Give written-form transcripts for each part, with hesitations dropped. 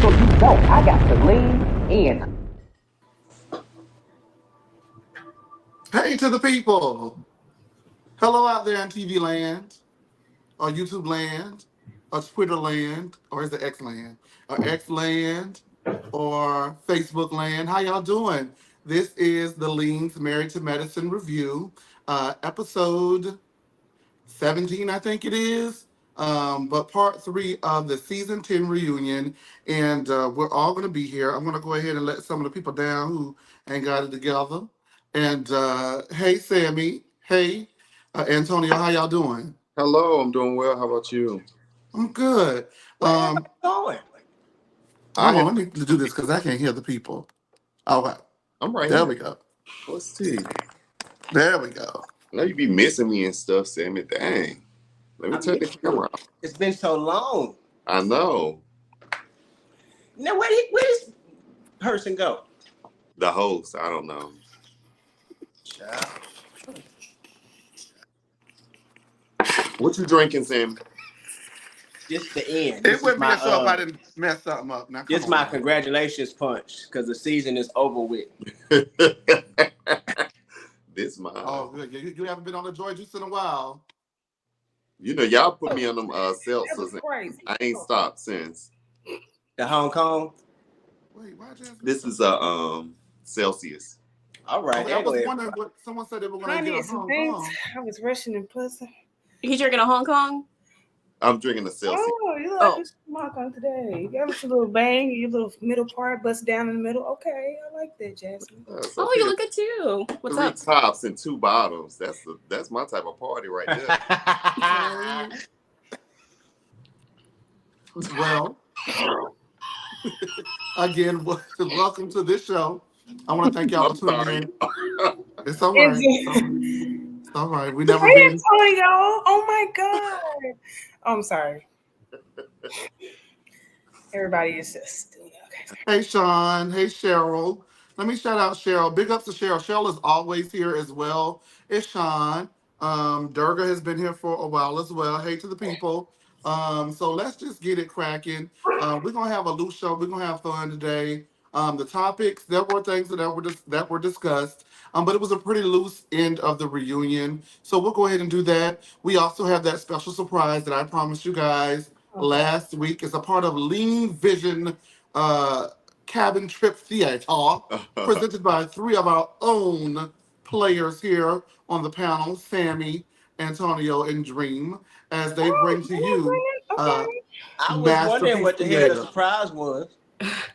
So you know I got to lean in. Hey to the people. Hello out there in TV land, or YouTube land, or Twitter land, or is it X land? Or X land, or Facebook land. How y'all doing? This is the Lean's Married to Medicine review, episode 17, I think it is. But part three of the season 10 reunion. And we're all going to be here. I'm going to go ahead and let some of the people down who ain't got it together. And hey, Sammy. Hey, Antonio, how y'all doing? Hello, I'm doing well. How about you? I'm good. Where am I going? Hold on, let me do this because I can't hear the people. All right. I'm right There here. we go. Let's see. There we go. I know you be missing me and stuff, Sammy. Dang. Let me turn the camera off. It's been so long. I know. Now, where did this person go? The host, I don't know. Child. What you drinking, Sammy? This the end. It This would is be my a show if I didn't mess something up. Now, this come my on. congratulations punch because the season is over with. This my. Oh, good. You haven't been on the Joy Juice in a while. You know, y'all put me on them seltzers. And Crazy. I ain't stopped since. The Hong Kong. Wait, why Jasmine? This is a Celsius. All right, Okay, I was wondering what someone said they were going I to get need a some Hong things. Kong. I was rushing and pussing. You drinking a Hong Kong? I'm drinking a Celsius. Oh, you like this Hong Kong today? You got us a little bang, your little middle part bust down in the middle. Okay, I like that, Jasmine. Oh, you look good too. What's Three up? tops and 2 bottoms. That's my type of party right there. Well, again, welcome to this show. I want to thank y'all for tuning in. It's all right. It's all right. We never Hey, been. Antonio. Oh my God. Oh, I'm sorry. Everybody is just okay. Hey, Sean. Hey, Cheryl. Let me shout out Cheryl. Big ups to Cheryl. Cheryl is always here as well. It's Sean. Durga has been here for a while as well. Hey to the people. So let's just get it cracking. We're gonna have a loose show. We're gonna have fun today. The topics, there were things that were discussed, but it was a pretty loose end of the reunion. So we'll go ahead and do that. We also have that special surprise that I promised you guys last week. It's a part of Lean Vision Cabin Trip Theater, presented by 3 of our own players here on the panel, Sammy, Antonio, and Dream, as they bring to you I was wondering what the hell the Theater. surprise was.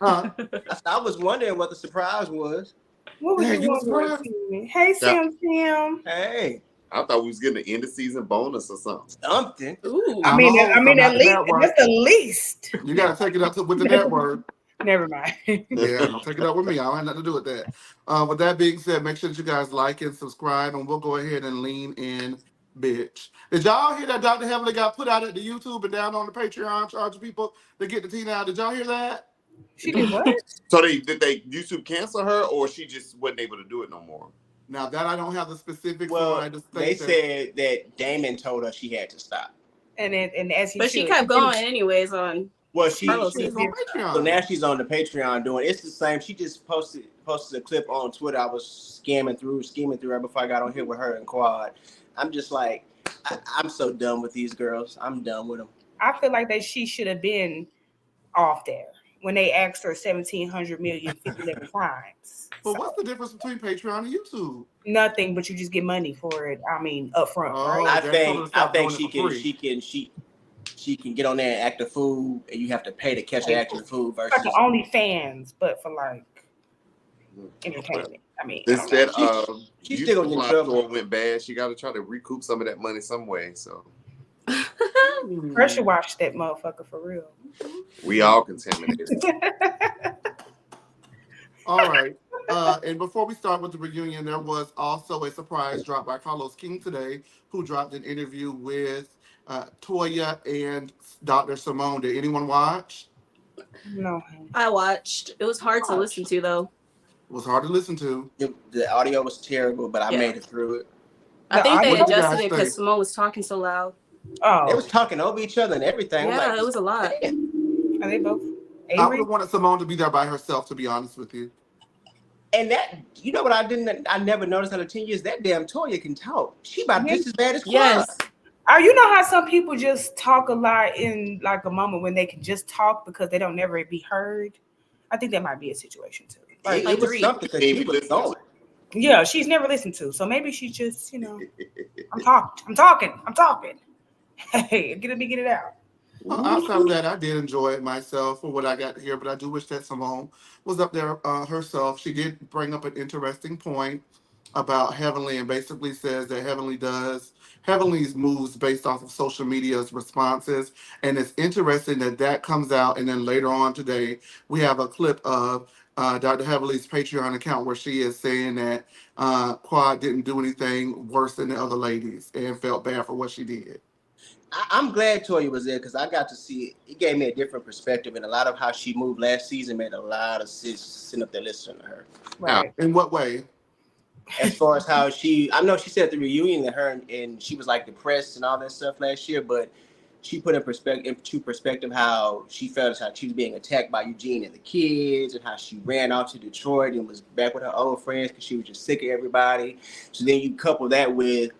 I was wondering what the surprise was. What was Yeah, you you was wondering? surprised? Timmy? Hey, Sam. Hey, I thought we was getting an end of season bonus or something. something. Ooh. I mean, I'm at not the least network. that's the least. You gotta take it up with the network. Never mind. Yeah, don't take it up with me. I don't have nothing to do with that. With that being said, make sure that you guys like and subscribe, and we'll go ahead and lean in, bitch. Did y'all hear that Dr. Heavenly got put out at the YouTube and down on the Patreon charging people to get the tea now? Did y'all hear that? She did what? So did they YouTube cancel her, or she just wasn't able to do it no more? Now that I don't have the specifics Well, on, I just they think that said that Damon told her she had to stop. And as he But she kept going anyways on Well, Carlos she's season. on Patreon. So now she's on the Patreon doing it's the same. She just posted a clip on Twitter. I was scheming through her before I got on here with her and Quad. I'm just like, I'm so done with these girls. I'm done with them. I feel like that she should have been off there when they asked her 1,700 million 57 times. But what's the difference between Patreon and YouTube? Nothing, but you just get money for it. I mean, upfront, Oh, right? I they told her to think stop doing she it for can free. she can get on there and act a fool, and you have to pay to catch an acting fool It's versus like an OnlyFans, but for like entertainment. I mean, Since that she's YouTube still in trouble. store went bad, she got to try to recoup some of that money some way. So pressure wash that motherfucker for real. we all contaminated. All right. And before we start with the reunion, there was also a surprise drop by Carlos King today, who dropped an interview with Toya and Dr. Simone. Did anyone watch? No. I watched. It was hard to listen to though. It was hard to listen to. The audio was terrible, but I made it through it. I think they What did you adjusted guys it because think? Simone was talking so loud. They was talking over each other and everything. Yeah, it was a lot. Are they both I would Avery. have wanted Simone to be there by herself, to be honest with you. And that, you know what I never noticed out of 10 years, that damn Toya can talk. She about Yeah. just as bad as Quad. Yes. You know how some people just talk a lot in like a moment when they can just talk because they don't never be heard? I think that might be a situation too. Like, It was Agreed. something because she was going. yeah, she's never listened to. So maybe she just, I'm talking. Hey, get it out. Outside of that, I did enjoy it myself for what I got here, but I do wish that Simone was up there herself. She did bring up an interesting point about Heavenly and basically says that Heavenly's moves based off of social media's responses. And it's interesting that that comes out. And then later on today, we have a clip of Dr. Heavenly's Patreon account where she is saying that Quad didn't do anything worse than the other ladies and felt bad for what she did. I'm glad Toya was there because I got to see it. It gave me a different perspective, and a lot of how she moved last season made a lot of sense sitting up there listening to her. Right. In what way? As far as how I know she said at the reunion that her and she was like depressed and all that stuff last year, but she put into perspective how she felt how she was being attacked by Eugene and the kids, and how she ran off to Detroit and was back with her old friends because she was just sick of everybody. So then you couple that with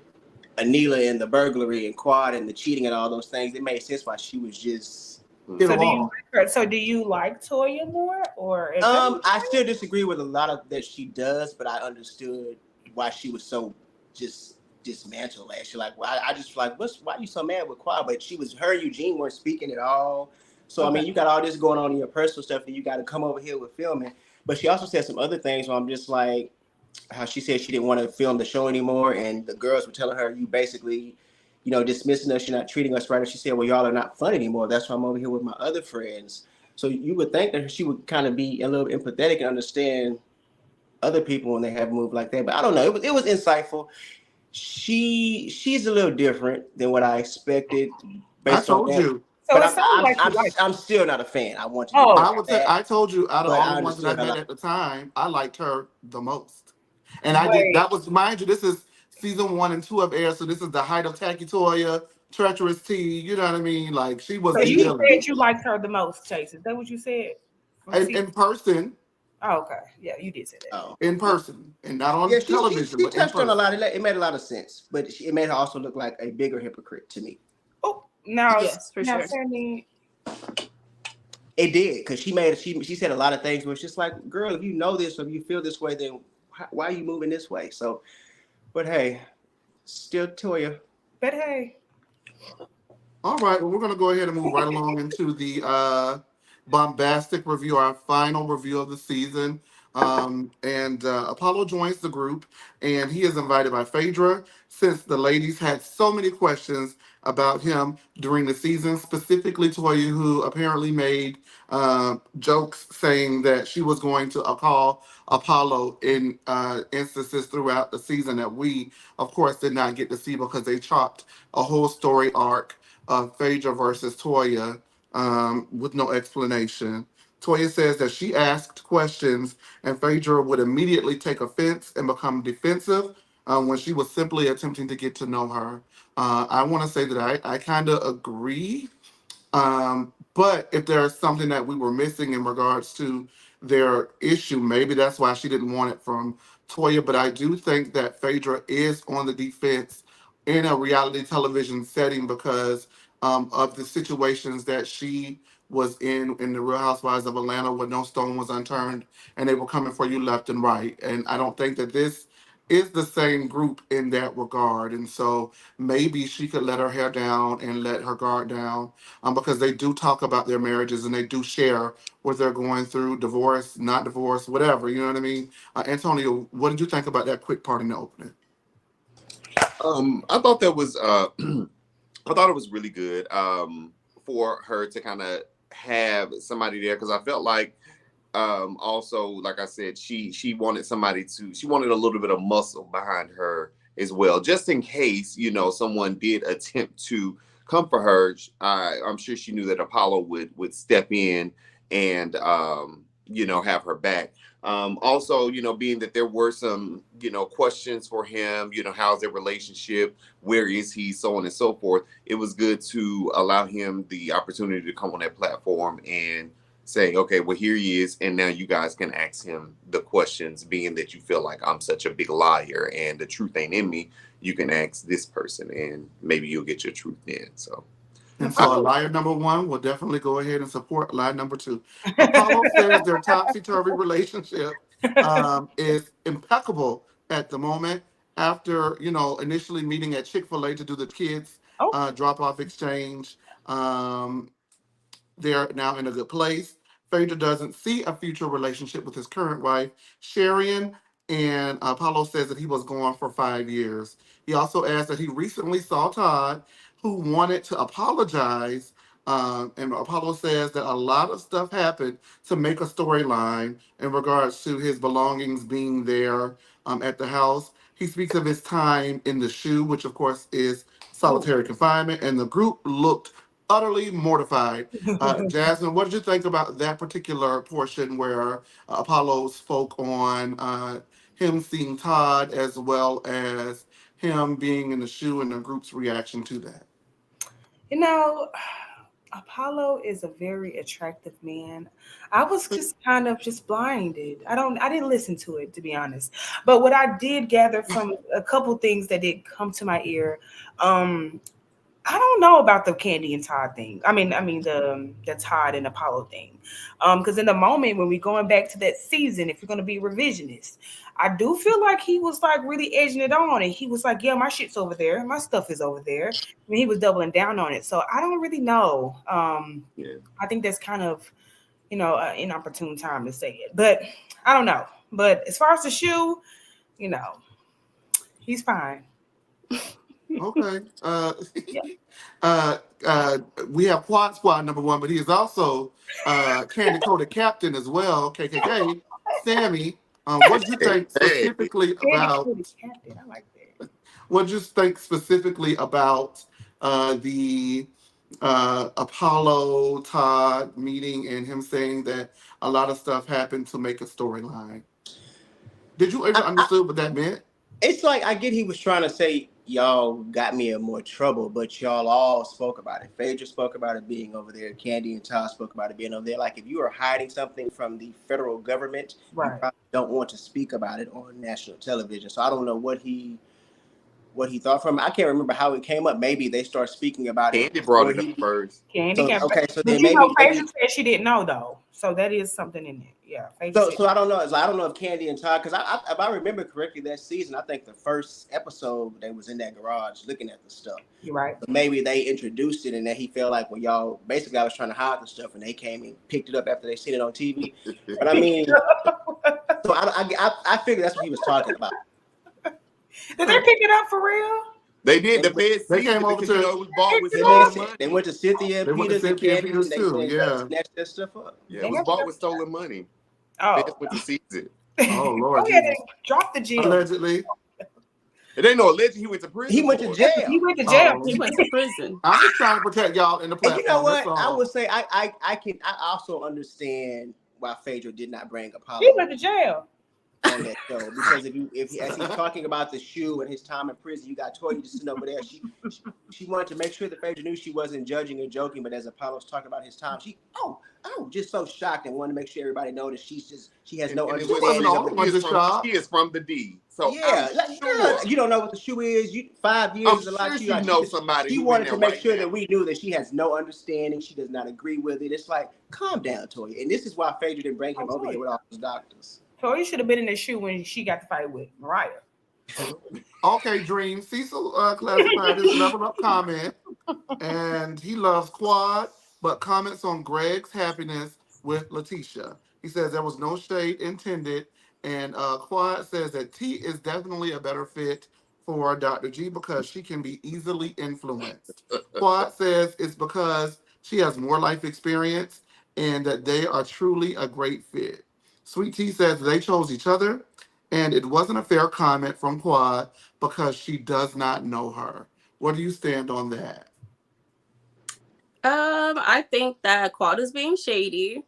Anila and the burglary and Quad and the cheating and all those things, it made sense why she was just So do you like her? So do you like Toya more, or I still disagree with a lot of that she does, but I understood why she was so just dismantled last year. Like, I just like, why are you so mad with Quad? But her and Eugene weren't speaking at all. So I mean, you got all this going on in your personal stuff, and you got to come over here with filming. But she also said some other things where I'm just like, how she said she didn't want to film the show anymore, and the girls were telling her, you basically, dismissing us, you're not treating us right. And she said, well, y'all are not fun anymore. That's why I'm over here with my other friends. So you would think that she would kind of be a little empathetic and understand other people when they have moved like that. But I don't know. It was insightful. She's a little different than what I expected based on that. You. So But it sounds like I'm still not a fan. I want to. I would say I told you out of But all I the ones that I understood met her. at the time, I liked her the most. And I did. That was, mind you, this is season 1 and 2 of Air, so this is the height of Tacky Toya, Treacherous T. You know what I mean? Like she was. So you said you liked her the most, Chase. Is that what you said? In person. Oh, okay. Yeah, you did say that. Oh. In person and not on television. She but touched in on a lot. It made a lot of sense, but it made her also look like a bigger hypocrite to me. Oh, now, yes, for sure. Sammy. It did, because she said a lot of things where it's just like, girl, if you know this or if you feel this way, then why are you moving this way? So, but hey, still Toya. But hey. All right, well, we're going to go ahead and move right along into the bombastic review, our final review of the season. And Apollo joins the group, and he is invited by Phaedra, since the ladies had so many questions about him during the season, specifically Toya, who apparently made jokes saying that she was going to call Apollo in instances throughout the season that we, of course, did not get to see because they chopped a whole story arc of Phaedra versus Toya with no explanation. Toya says that she asked questions and Phaedra would immediately take offense and become defensive when she was simply attempting to get to know her. I want to say that I kind of agree. But if there's something that we were missing in regards to their issue, maybe that's why she didn't want it from Toya. But I do think that Phaedra is on the defense in a reality television setting because of the situations that she was in the Real Housewives of Atlanta where no stone was unturned and they were coming for you left and right. And I don't think that this is the same group in that regard. And so maybe she could let her hair down and let her guard down because they do talk about their marriages and they do share what they're going through, divorce, not divorce, whatever. You know what I mean? Antonio, what did you think about that quick part in the opening? I thought that was I thought it was really good for her to kind of have somebody there because I felt like also, like I said, she wanted she wanted a little bit of muscle behind her as well, just in case, someone did attempt to come for her. I'm sure she knew that Apollo would step in and, have her back. Also, being that there were some, questions for him, how's their relationship? Where is he? So on and so forth. It was good to allow him the opportunity to come on that platform and, saying, okay, well, here he is, and now you guys can ask him the questions, being that you feel like I'm such a big liar and the truth ain't in me. You can ask this person, and maybe you'll get your truth in. So, And so liar number one will definitely go ahead and support liar number two. Apollo says their topsy-turvy relationship is impeccable at the moment. After, initially meeting at Chick-fil-A to do the kids drop-off exchange, they're now in a good place. Phaedra doesn't see a future relationship with his current wife, Sharian, and Apollo says that he was gone for 5 years. He also adds that he recently saw Todd, who wanted to apologize. And Apollo says that a lot of stuff happened to make a storyline in regards to his belongings being there at the house. He speaks of his time in the shoe, which of course is solitary confinement, and the group looked utterly mortified. Jasmine, what did you think about that particular portion where Apollo spoke on him seeing Todd as well as him being in the shoe and the group's reaction to that? Apollo is a very attractive man. I was just kind of just blinded. I didn't listen to it, to be honest. But what I did gather from a couple things that did come to my ear, I don't know about the Candy and Todd thing. I mean the Todd and Apollo thing. Because in the moment when we're going back to that season, if you're gonna be revisionist, I do feel like he was like really edging it on, and he was like, "Yeah, my shit's over there, my stuff is over there." I mean, he was doubling down on it. So I don't really know. yeah. I think that's kind of an inopportune time to say it, but I don't know. But as far as the shoe, he's fine. Okay. Yeah. We have Quad Squad number one, but he is also Candy Coated Captain as well, KKK. Sammy, what did you think Hey, specifically Candy about? Coated Captain, I like that. What did you think specifically about the Apollo Todd meeting and him saying that a lot of stuff happened to make a storyline? Did you ever understand what that meant? It's like I get he was trying to say y'all got me in more trouble, but y'all all spoke about it. Phaedra spoke about it being over there. Candy and Todd spoke about it being over there. Like if you are hiding something from the federal government, you Right. probably don't want to speak about it on national television. So I don't know what he thought from it. I can't remember how it came up. Maybe they start speaking about it. Candy brought it before up first. Candy So Captain. okay, so But then maybe Phaedra said she didn't know though, so that is something in there. Yeah, Phaedra said. so I don't know. I don't know if Candy and Todd, because if I remember correctly, that season, I think the first episode they was in that garage looking at the stuff. You're right. But maybe they introduced it, and then he felt like, well, y'all basically I was trying to hide the stuff, and they came and picked it up after they seen it on TV. But I mean, so I figured that's what he was talking about. Did they pick it up for real? They did. The feds They seized came it over because to- it was bought with They stolen went, money. they went to Cynthia They went to Peters and Cynthia Candy, Peters and they too, went yeah. and snatched that stuff up. Yeah, it was bought with stolen money. Oh, Feds went to seize it. Oh Lord, go ahead Jesus. and drop the gem. Allegedly. It ain't no alleged. He went to prison. He went for to it. jail. He went to jail. Oh. He went to prison. I'm just trying to protect y'all in the And platform. you know what? That's all. I would say I also understand why Phaedra did not bring Apollo He went to jail. on that show, because as he's talking about the shoe and his time in prison, you got Toya just sitting over there. She wanted to make sure that Phaedra knew she wasn't judging and joking, but as Apollo's talking about his time, she just so shocked and wanted to make sure everybody know that she has no And it understanding wasn't of all the of the shop. She is from the D. So yeah, I'm sure. you don't know what the shoe is. 5 years I'm is a lot sure to you. she Like, knows somebody She who in wanted there to make right sure now. that we knew that she has no understanding. She does not agree with it. It's like, calm down, Toya. And this is why Phaedra didn't bring him over here with all his doctors. Toya should have been in the shoe when she got to fight with Mariah. Okay, Dream. Cecil classified his level up comment, and he loves Quad, but comments on Greg's happiness with Letitia. He says there was no shade intended, and Quad says that T is definitely a better fit for Dr. G because she can be easily influenced. Quad says it's because she has more life experience and that they are truly a great fit. Sweet Tea says they chose each other, and it wasn't a fair comment from Quad because she does not know her. Where do you stand on that? I think that Quad is being shady.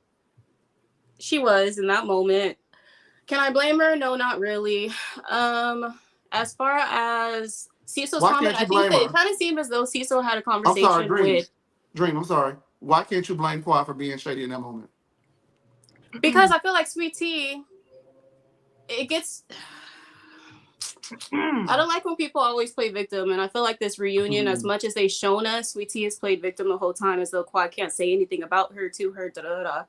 She was in that moment. Can I blame her? No, not really. As far as Cecil's Why comment, can't you I think blame that her? it kind of seemed as though Cecil had a I'm sorry, conversation Dream. with. Dream, I'm sorry. Why can't you blame Quad for being shady in that moment? Because I feel like Sweet Tea, it gets. I don't like when people always play victim, and I feel like this reunion, as much as they've shown us, Sweet Tea has played victim the whole time, as though Quad can't say anything about her, to her, da da da.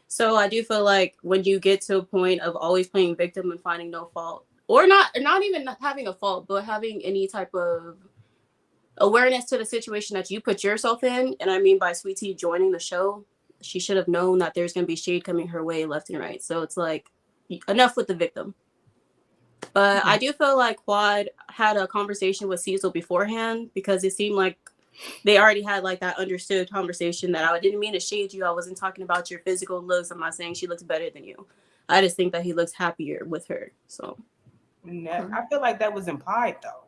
So I do feel like when you get to a point of always playing victim and finding no fault, or not even having a fault, but having any type of awareness to the situation that you put yourself in, and I mean by Sweet Tea joining the show, she should have known that there's going to be shade coming her way left and right. So it's like, enough with the victim. But I do feel like Quad had a conversation with Cecil beforehand, because it seemed like they already had like that understood conversation that I didn't mean to shade you. I wasn't talking about your physical looks. I'm not saying she looks better than you. I just think that he looks happier with her. So I feel like that was implied though.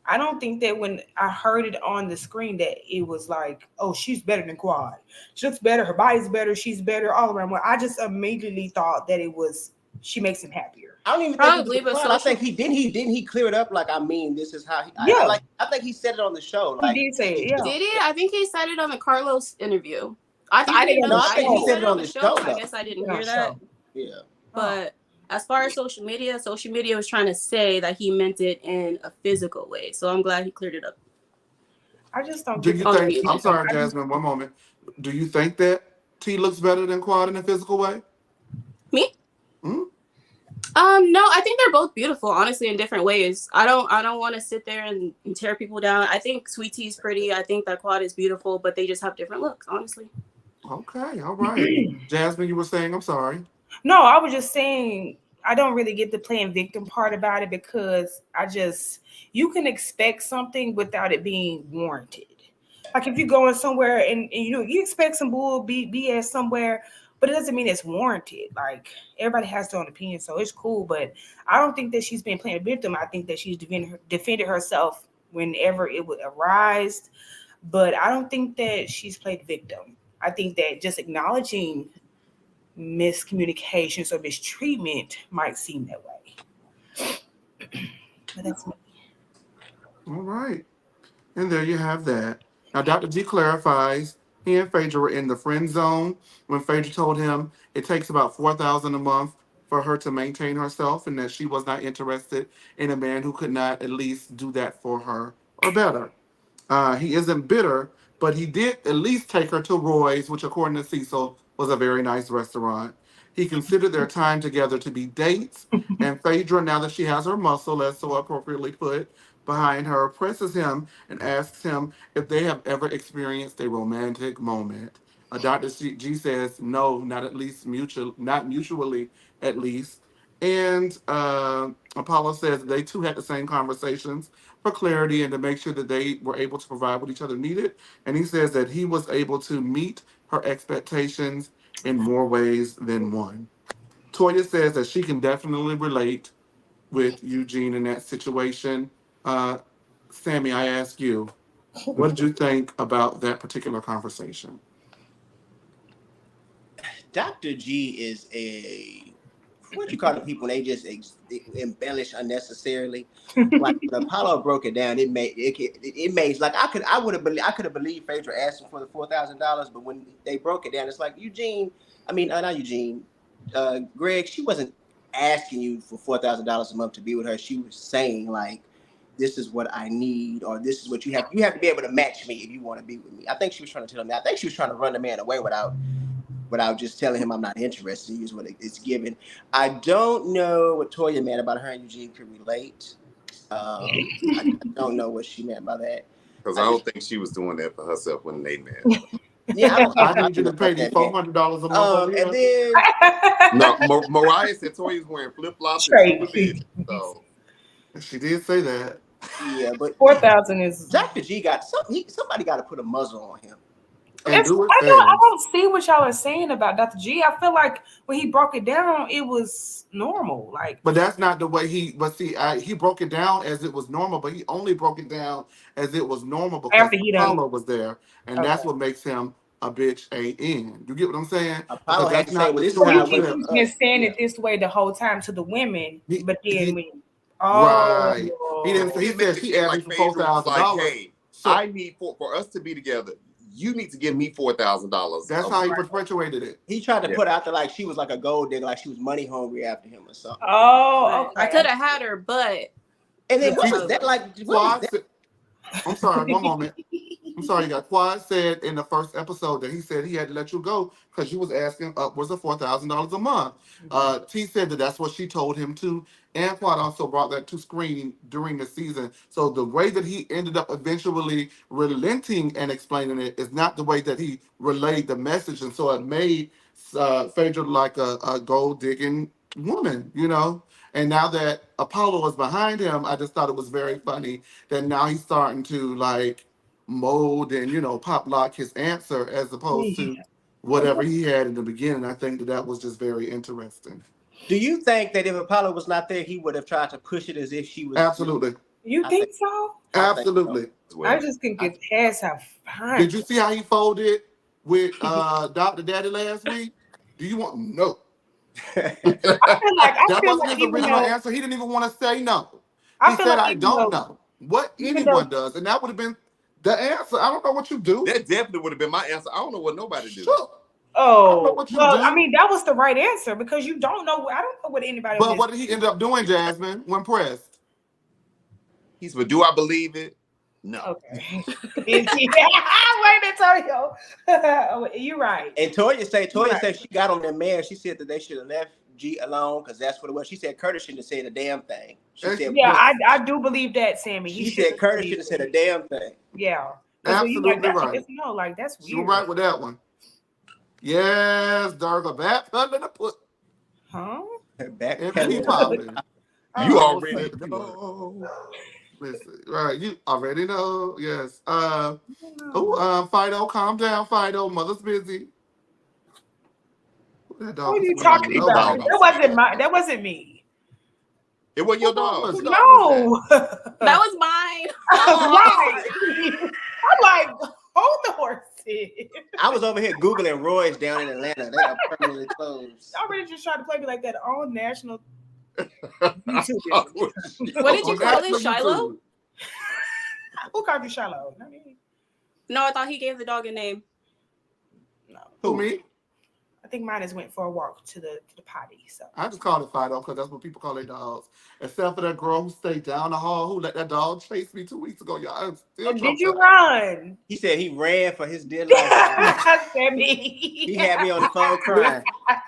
I don't think that when I heard it on the screen that it was like, oh, she's better than Quad. She looks better. Her body's better. She's better all around. Well, I just immediately thought that it was she makes him happier. I don't even probably, think but I think he didn't he clear it up like, I mean, this is how I think he said it on the show. Like, he did say it, yeah. Did he? I think he said it on the Carlos interview. I didn't know. No, I think he said it on the show. I guess I didn't hear that. Yeah. But as far as social media was trying to say that he meant it in a physical way. So I'm glad he cleared it up. I just don't. Do you think? I'm sorry, Jasmine. One moment. Do you think that T looks better than Quad in a physical way? Me? Hmm? No, I think they're both beautiful, honestly, in different ways. I don't want to sit there and tear people down. I think Sweet Tea's pretty. I think that Quad is beautiful, but they just have different looks, honestly. Okay, all right. Jasmine, you were saying, I'm sorry. No, I was just saying I don't really get the playing victim part about it, because you can expect something without it being warranted. Like if you're going somewhere and you expect some bull BS somewhere, but it doesn't mean it's warranted. Like everybody has their own opinion, so it's cool. But I don't think that she's been playing victim. I think that she's defended herself whenever it would arise. But I don't think that she's played victim. I think that just acknowledging miscommunications or mistreatment might seem that way. But that's me. All right. And there you have that. Now, Dr. G clarifies he and Phaedra were in the friend zone when Phaedra told him it takes about $4,000 a month for her to maintain herself, and that she was not interested in a man who could not at least do that for her or better. He isn't bitter, but he did at least take her to Roy's, which, according to Cecil, was a very nice restaurant. He considered their time together to be dates, and Phaedra, now that she has her muscle, as so appropriately put, behind her, presses him and asks him if they have ever experienced a romantic moment. Dr. G says no, not mutually, at least. And Apollo says they too had the same conversations for clarity and to make sure that they were able to provide what each other needed. And he says that he was able to meet her expectations in more ways than one. Toya says that she can definitely relate with Eugene in that situation. Sammy, I ask you, what did you think about that particular conversation? Dr. G is what you call the people when they just embellish unnecessarily. Like when Apollo broke it down, it made like I could have believed Phaedra asked him for the $4,000, but when they broke it down, it's like not Eugene, Greg, she wasn't asking you for $4,000 a month to be with her. She was saying like, this is what I need, or this is what you have. You have to be able to match me if you want to be with me. I think she was trying to tell him that. I think she was trying to run the man away without just telling him I'm not interested. Use what it's given. I don't know what Toya meant about her and Eugene could relate. I don't know what she meant by that. Because I don't think she was doing that for herself when they met. Yeah, I need you to pay me $400 a month. And then no, Mariah said Toya's wearing flip flops. So she did say that. Yeah, but 4,000 is Dr. G got something. Somebody got to put a muzzle on him. I don't see what y'all are saying about Dr. G. I feel like when he broke it down, it was normal. But that's not the way he broke it down as it was normal, but he only broke it down as it was normal because Apollo was there. And that's what makes him a bitch A.N. You get what I'm saying? Apollo had to say, well, this he's been saying it this way the whole time to the women, but then right. He didn't. He said she asked me for $4,000. Like, hey, I need for us to be together. you need to give me $4,000. That's how he perpetuated it. He tried to put out there like she was like a gold digger, like she was money hungry after him or something. Oh, okay. I could have had her, but And then what was that like? What was that? I'm sorry, one moment. I'm sorry, you got Quad said in the first episode that he said he had to let you go because you was asking upwards of $4,000 a month. T said that that's what she told him to, and Quad also brought that to screen during the season. So the way that he ended up eventually relenting and explaining it is not the way that he relayed the message, and so it made Phaedra like a gold digging woman, you know. And now that Apollo is behind him, I just thought it was very funny that now he's starting to like mold and, you know, pop lock his answer as opposed to whatever he had in the beginning. I think that was just very interesting. Do you think that if Apollo was not there, he would have tried to push it as if she was? Absolutely. You think so? Absolutely. I just can get past how fine. Did you see how he folded with Dr. Daddy last week? Do you want no? I feel like That wasn't his original answer. He didn't even want to say no. He said, I don't know what anyone does. And that would have been the answer. I don't know what you do. That definitely would have been my answer. I don't know what nobody do. Sure. Oh, well, I mean, that was the right answer because you don't know. I don't know what anybody. But what did he end up doing, Jasmine, when pressed? He said, do I believe it? No. Okay. Wait, Antonio. You're right. And Toya said she got on that man. She said that they should have left G alone because that's what it was. She said Curtis shouldn't have said a damn thing. She said, I do believe that, Sammy. She said Curtis should have said a damn thing. Yeah. Absolutely right. No, like that's weird. You're right with that one. Yes, Darga, back under the put. Huh? Back popping. You already know. Listen, right? You already know. Yes. Fido, calm down, Fido. Mother's busy. What are you talking about? That wasn't me. It wasn't your dog. No, that was mine. Right. I'm like, hold the horses. I was over here Googling Roy's down in Atlanta. They are permanently closed. Y'all really just trying to play me like that on national. What did you call it, Shiloh? Who called you Shiloh? Not me. No, I thought he gave the dog a name. No. Who, me? I think mine just went for a walk to the potty. So I just called it Fido because that's what people call their dogs. Except for that girl who stayed down the hall who let that dog chase me 2 weeks ago. Y'all did you run? He said he ran for his dear life. He had me on the phone crying.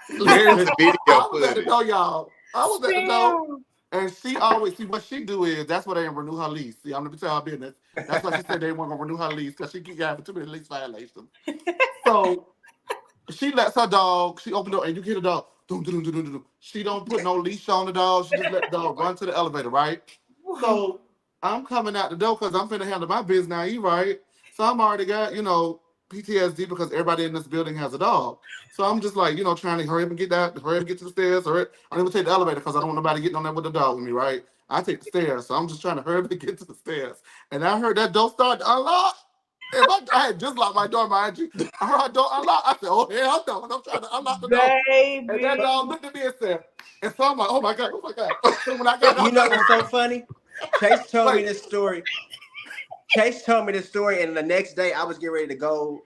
There's his video. I was at the door, y'all. I was at the door. And she always, see, what she do is, that's why they didn't renew her lease. See, I'm going to tell her business. That's why she said they weren't going to renew her lease because she keep having too many lease violations. So she lets her dog, she opened the door and you hear the dog. She don't put no leash on the dog. She just let the dog run to the elevator, right? So I'm coming out the door because I'm finna handle my business now, you right? So I'm already got, PTSD because everybody in this building has a dog. So I'm just like, trying to hurry up and get to the stairs. I don't even take the elevator because I don't want nobody getting on there with the dog with me, right? I take the stairs. So I'm just trying to hurry up and get to the stairs. And I heard that door start to unlock. And I had just locked my door, mind you. I heard her door unlock. I said, oh, hell no. And I'm trying to unlock the door. Baby. And that dog looked at me and said, and so I'm like, oh my God. So when I got you know what's so funny? Chase told me this story. And the next day I was getting ready to go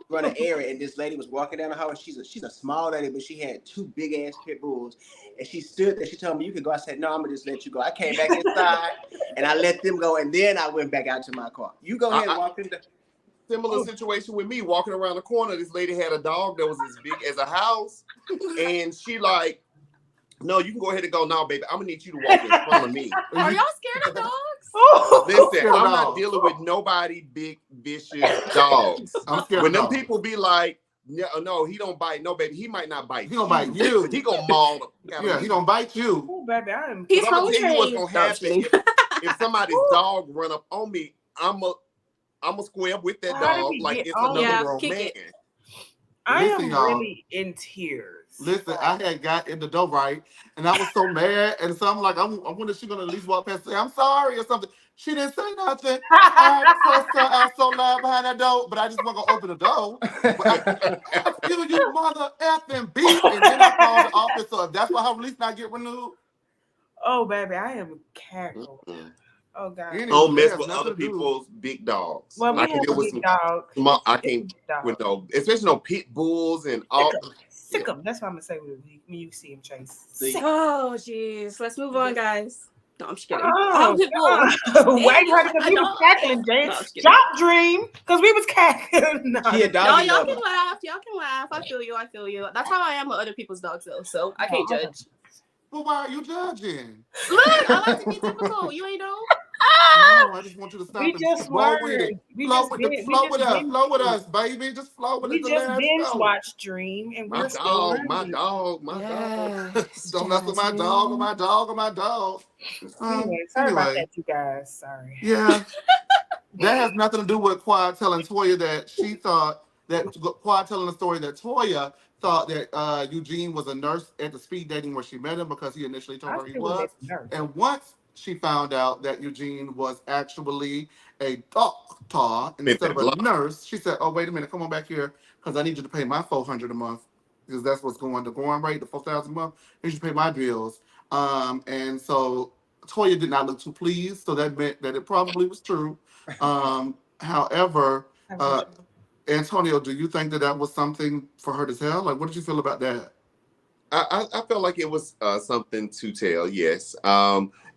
run an errand, and this lady was walking down the hall. And she's a small lady, but she had two big ass pit bulls. And she stood there. She told me, "You can go." I said, "No, I'm gonna just let you go." I came back inside, and I let them go, and then I went back out to my car. You go ahead and walk in. Similar situation with me walking around the corner. This lady had a dog that was as big as a house, and she like, "No, you can go ahead and go now, baby. I'm gonna need you to walk in front of me." Are y'all scared of dogs? Listen, I'm not dealing with nobody big vicious dogs. I'm scared when of them dogs. people be like, no, he don't bite. No, baby, he might not bite. He gonna bite you. He gonna maul them. Yeah, he gonna bite you. Oh, baby, I'm. He's I'm home gonna tell you what's trained. gonna happen if somebody's dog run up on me. I'm a square up with that dog like it's another grown man. I Listen, am really in tears. Listen, I had got in the door, right? And I was so mad. And so I'm like, I wonder if she's going to at least walk past and say, I'm sorry or something. She didn't say nothing. I was so loud behind that door, but I just wasn't going to open the door. I feel you mother effing beat. And then I called the office. So if that's why her release not get renewed. Oh, baby, I am cackled. Oh God. Anyway, Don't it mess has with nothing other to do. people's big dogs. Well, we I can have deal a with big some dog. small. I It's a can't big dog. with no, especially no pit bulls and all. Sick him. That's what I'm gonna say when you see him, Chase. See. Sick. Oh, jeez. Let's move on, guys. No, I'm just kidding. Oh, Pit bull. wait, Damn, because a we was dog. cackling, Jay. No, I'm just kidding. Drop Dream, because we was cackling. No, She a No, doggy y'all lover. can laugh. Y'all can laugh. I feel you. I feel you. That's how I am with other people's dogs, though. So I can't judge. Well, why are you judging? Look, I like to be typical. You ain't know. No, I just want you to stop we and just roll were. with it. We Flow just with been. the flow with us. Flow with us, baby. Just flow with it. We The just last binge show. watched Dream, and My we're still dog, my learning. dog, my dog. Yes, Don't mess with my dog or my dog or my dog. Anyway, sorry about Anyway, that, you guys. Sorry. yeah, that has nothing to do with Quad telling Toya that she thought that Quad telling the story that Toya thought that Eugene was a nurse at the speed dating where she met him because he initially told her he still was. nurse. And once she found out that Eugene was actually a doctor instead of a nurse, she said, "Oh, wait a minute, come on back here because I need you to pay my $400 a month because that's what's going the going rate, the $4,000 a month. I need you to pay my bills." And so Toya did not look too pleased, so that meant that it probably was true. However, Antonio, do you think that was something for her to tell? Like, what did you feel about that? I felt like it was something to tell. Yes,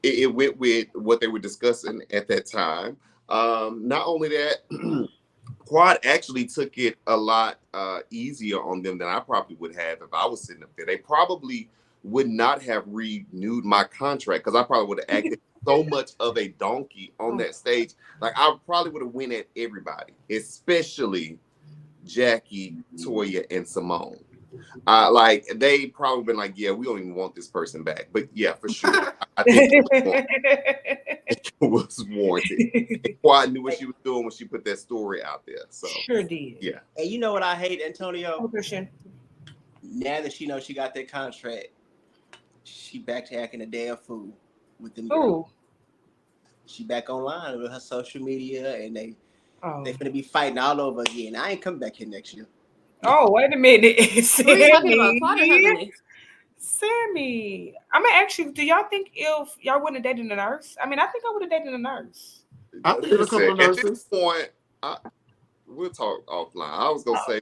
it went with what they were discussing at that time. Not only that, Quad actually took it a lot easier on them than I probably would have if I was sitting up there. They probably would not have renewed my contract because I probably would have acted so much of a donkey on that stage. Like I probably would have went at everybody, especially Jackie, Toya, and Simone. Like they probably been like, yeah, we don't even want this person back. But yeah, for sure, I think it was warranted. And Quad knew what she was doing when she put that story out there. So sure did. Yeah. And you know what I hate, Antonio? Oh, Christian. Now that she knows she got that contract, she back to acting a damn fool with them. Ooh. She back online with her social media, and they Oh. gonna be fighting all over again. I ain't coming back here next year. Oh, wait a minute. Who are you talking about? Quad or Heavenly? Sammy. I'm gonna ask you, do y'all think if y'all wouldn't have dated a nurse? I mean, I think I would have dated a nurse. I think a couple of At nurses. this point, we'll talk offline. I was gonna say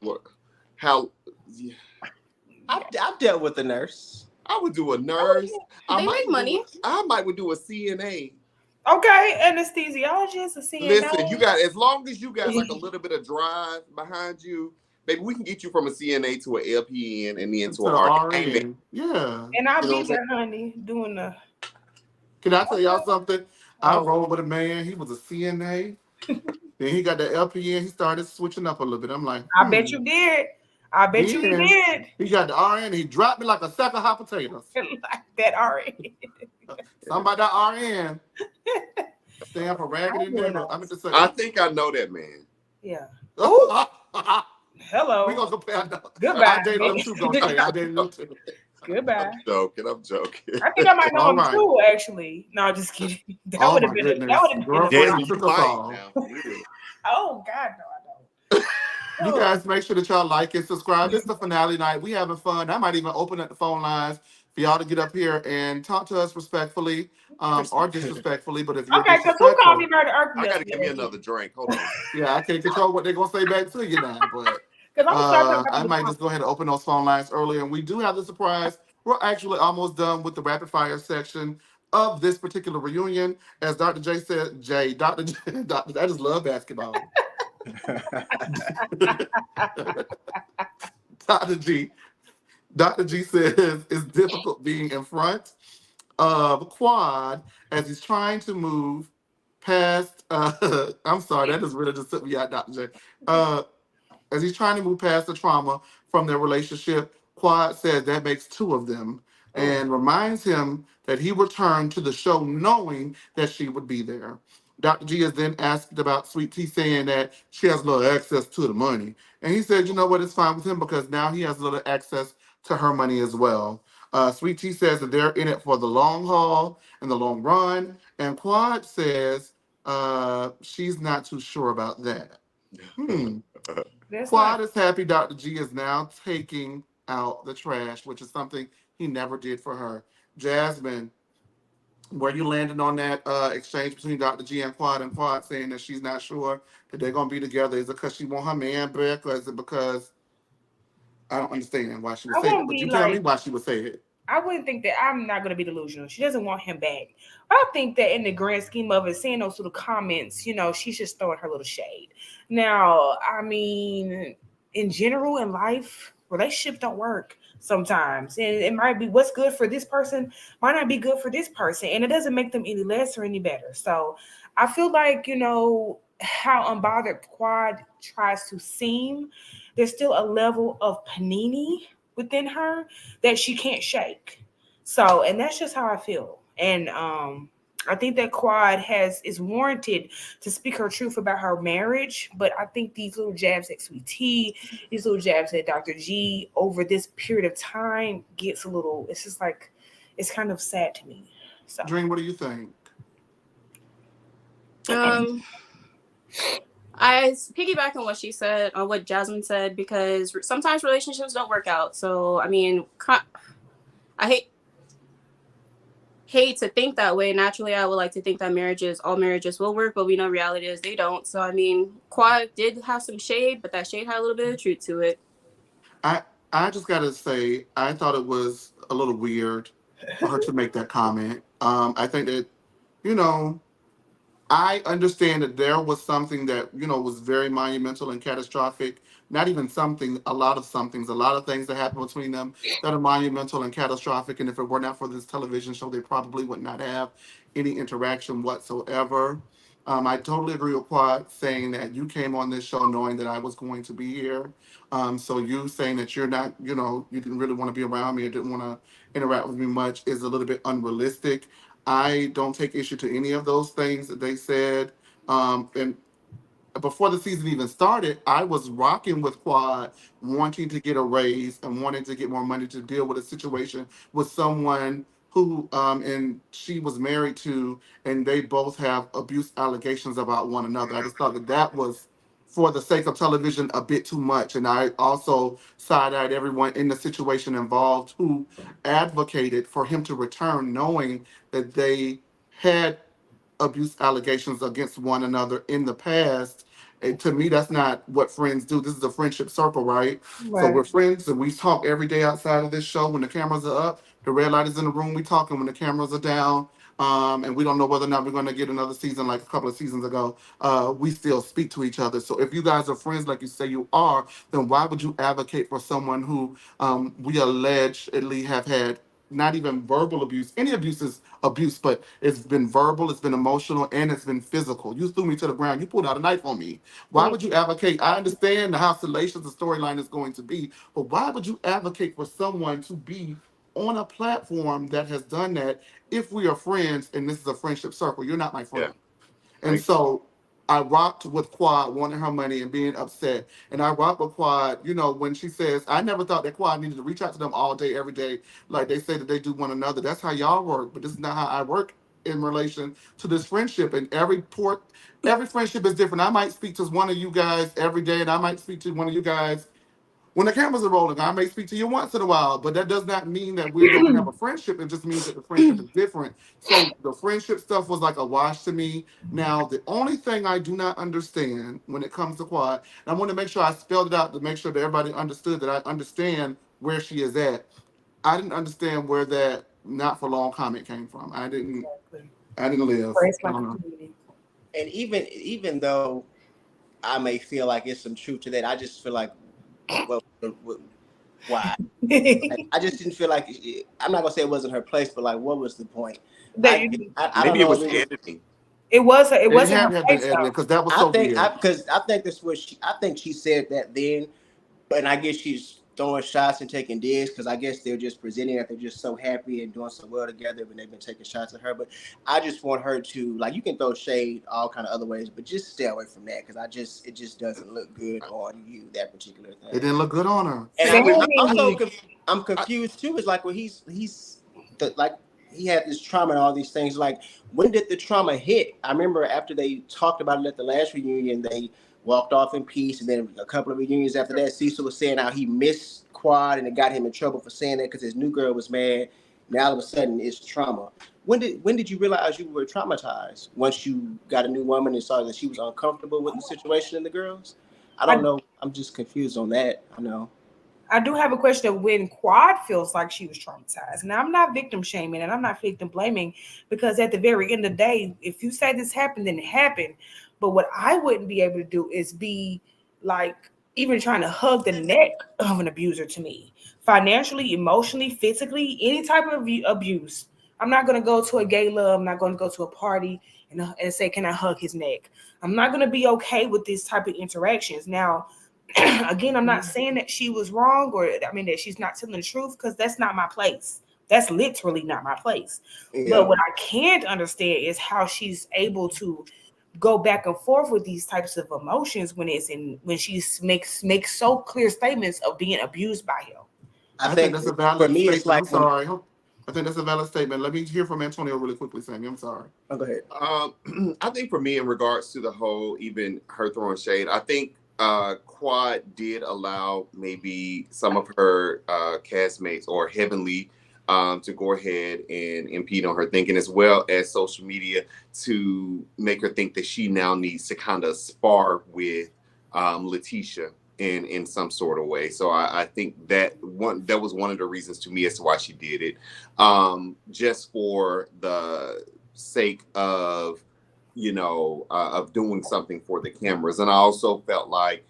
how. Yeah. I've dealt with a nurse. I would do a nurse. They make money. I might would do a CNA. Okay, anesthesiologist, a CNA. Listen, you got as long as you got like a little bit of drive behind you, baby, we can get you from a CNA to an LPN and then to an RN. Yeah. And I'll be there, honey, doing the. Can I tell y'all something? I rolled with a man. He was a CNA. Then he got the LPN. He started switching up a little bit. I'm like, I bet you did. I bet you did. He got the RN. He dropped me like a sack of hot potatoes. Like that RN. Somebody that RN stand for raggedy nigga. I think I know that man. Yeah. Hello. We gonna compare. Goodbye. I dated him too. Gonna say I dated him too. Goodbye. I'm joking. I think I might know him too, actually. No, just kidding. That would have been. That would have been. Girlfriend took us all. Oh God, no, I don't. You guys make sure that y'all like and subscribe. It's the finale night. We having fun. I might even open up the phone lines for y'all to get up here and talk to us respectfully, or disrespectfully. But if you're because who called me murder? I gotta give me another drink. Hold on. Yeah, I can't control what they're gonna say back to you now, but I might just go ahead and open those phone lines earlier. And we do have the surprise. We're actually almost done with the rapid fire section of this particular reunion. As Dr. J said, Dr. I just love basketball. Dr. G says it's difficult being in front of Quad as he's trying to move past. I'm sorry, that just really just took me out, Dr. J. As he's trying to move past the trauma from their relationship, Quad says that makes two of them and reminds him that he returned to the show knowing that she would be there. Dr. G is then asked about Sweet Tea saying that she has a little access to the money. And he said, you know what, it's fine with him because now he has a little access to her money as well. Sweet Tea says that they're in it for the long haul and the long run. And Quad says she's not too sure about that. Quad is happy Dr. G is now taking out the trash, which is something he never did for her. Jasmine, where you landing on that exchange between Dr. G and Quad saying that she's not sure that they're gonna be together? Is it because she want her man back, or is it because I don't understand why she would I say that? won't But be you tell me like, why she would say it. I wouldn't think that. I'm not going to be delusional. She doesn't want him back. I think that in the grand scheme of it, seeing those little comments, she's just throwing her little shade. Now, I mean, in general, in life, relationships don't work sometimes. And it might be what's good for this person might not be good for this person. And it doesn't make them any less or any better. So I feel like, how unbothered Quad tries to seem, there's still a level of panini within her that she can't shake. So, and that's just how I feel. And I think that Quad is warranted to speak her truth about her marriage, but I think these little jabs at Sweet Tea, these little jabs at Dr. G over this period of time gets a little. It's just like it's kind of sad to me. So, Dream, what do you think? I piggyback on what she said, on what Jasmine said, because sometimes relationships don't work out. So, I mean, I hate to think that way. Naturally, I would like to think that all marriages will work, but we know reality is they don't. So, I mean, Quad did have some shade, but that shade had a little bit of truth to it. I I just gotta say, I thought it was a little weird for her to make that comment. I think that, you know, I understand that there was something that, was very monumental and catastrophic. Not even something, a lot of somethings, a lot of things that happened between them that are monumental and catastrophic. And if it were not for this television show, they probably would not have any interaction whatsoever. I totally agree with Quad saying that you came on this show knowing that I was going to be here. So you saying that you're not, you didn't really want to be around me or didn't want to interact with me much is a little bit unrealistic. I don't take issue to any of those things that they said. And before the season even started, I was rocking with Quad, wanting to get a raise and wanting to get more money to deal with a situation with someone who and she was married to, and they both have abuse allegations about one another. I just thought that that was, for the sake of television, a bit too much. And I also side-eyed everyone in the situation involved who advocated for him to return, knowing that they had abuse allegations against one another in the past. And to me, that's not what friends do. This is a friendship circle, right? So right. we're friends and we talk every day outside of this show. When the cameras are up, the red light is in the room, we talking. When the cameras are down, and we don't know whether or not we're going to get another season like a couple of seasons ago, we still speak to each other. So if you guys are friends like you say you are, then why would you advocate for someone who we allegedly have had not even verbal abuse? Any abuse is abuse, but it's been verbal, it's been emotional, and it's been physical. You threw me to the ground, you pulled out a knife on me. Why would you advocate? I understand how salacious the storyline is going to be, but why would you advocate for someone to be on a platform that has done that if we are friends and this is a friendship circle? You're not my Yeah. friend. And so I rocked with Quad wanting her money and being upset. And I rocked with Quad, when she says, I never thought that Quad needed to reach out to them all day, every day, like they say that they do one another. That's how y'all work, but this is not how I work in relation to this friendship. And every friendship is different. I might speak to one of you guys every day, and I might speak to one of you guys when the cameras are rolling. I may speak to you once in a while, but that does not mean that we don't have a friendship. It just means that the friendship is different. So the friendship stuff was like a wash to me. Now, the only thing I do not understand when it comes to Quad, and I want to make sure I spelled it out to make sure that everybody understood that I understand where she is at. I didn't understand where that not for long comment came from. Exactly. I didn't live. Praise I my don't know. community. And even though I may feel like it's some truth to that, I just feel like, well, why? I just didn't feel like I'm not gonna say it wasn't her place, but like, what was the point? That I don't Maybe it know. was If editing. it It wasn't had her to have been place edited though. because that was so weird. because I think that's what I think she said that then, but I guess she's throwing shots and taking digs because I guess they're just presenting that they're just so happy and doing so well together, but they've been taking shots at her. But I just want her to, like, you can throw shade all kind of other ways, but just stay away from that because it just doesn't look good on you, that particular It thing. didn't look good on her. And Sammy. I'm confused too. Is like, well, like he had this trauma and all these things. Like, when did the trauma hit? I remember after they talked about it at the last reunion, they walked off in peace, and then a couple of reunions after that, Cecil was saying how he missed Quad and it got him in trouble for saying that because his new girl was mad. Now all of a sudden it's trauma. When did you realize you were traumatized? Once you got a new woman and saw that she was uncomfortable with the situation and the girls? I don't I know. I'm just confused on that. I know. I do have a question of when Quad feels like she was traumatized. Now, I'm not victim shaming and I'm not victim blaming because at the very end of the day, if you say this happened, then it happened. But what I wouldn't be able to do is be like even trying to hug the neck of an abuser to me, financially, emotionally, physically, any type of abuse. I'm not going to go to a gala. I'm not going to go to a party and say, can I hug his neck? I'm not going to be okay with this type of interactions. Now, again, I'm not saying that she was wrong or I mean that she's not telling the truth because that's not my place. That's literally not my place. But Yeah. what I can't understand is how she's able to go back and forth with these types of emotions when she makes so clear statements of being abused by him. I I think think that's a for valid me, it's statement. I'm like when. sorry. I think that's a valid statement. Let me hear from Antonio really quickly, Sammy. I'm sorry. Oh, go ahead. I think for me, in regards to the whole, even her throwing shade, I think Quad did allow maybe some of her castmates or Heavenly to go ahead and impede on her thinking, as well as social media to make her think that she now needs to kind of spar with Letitia in some sort of way. So I think that was one of the reasons to me as to why she did it, just for the sake of of doing something for the cameras. And I also felt like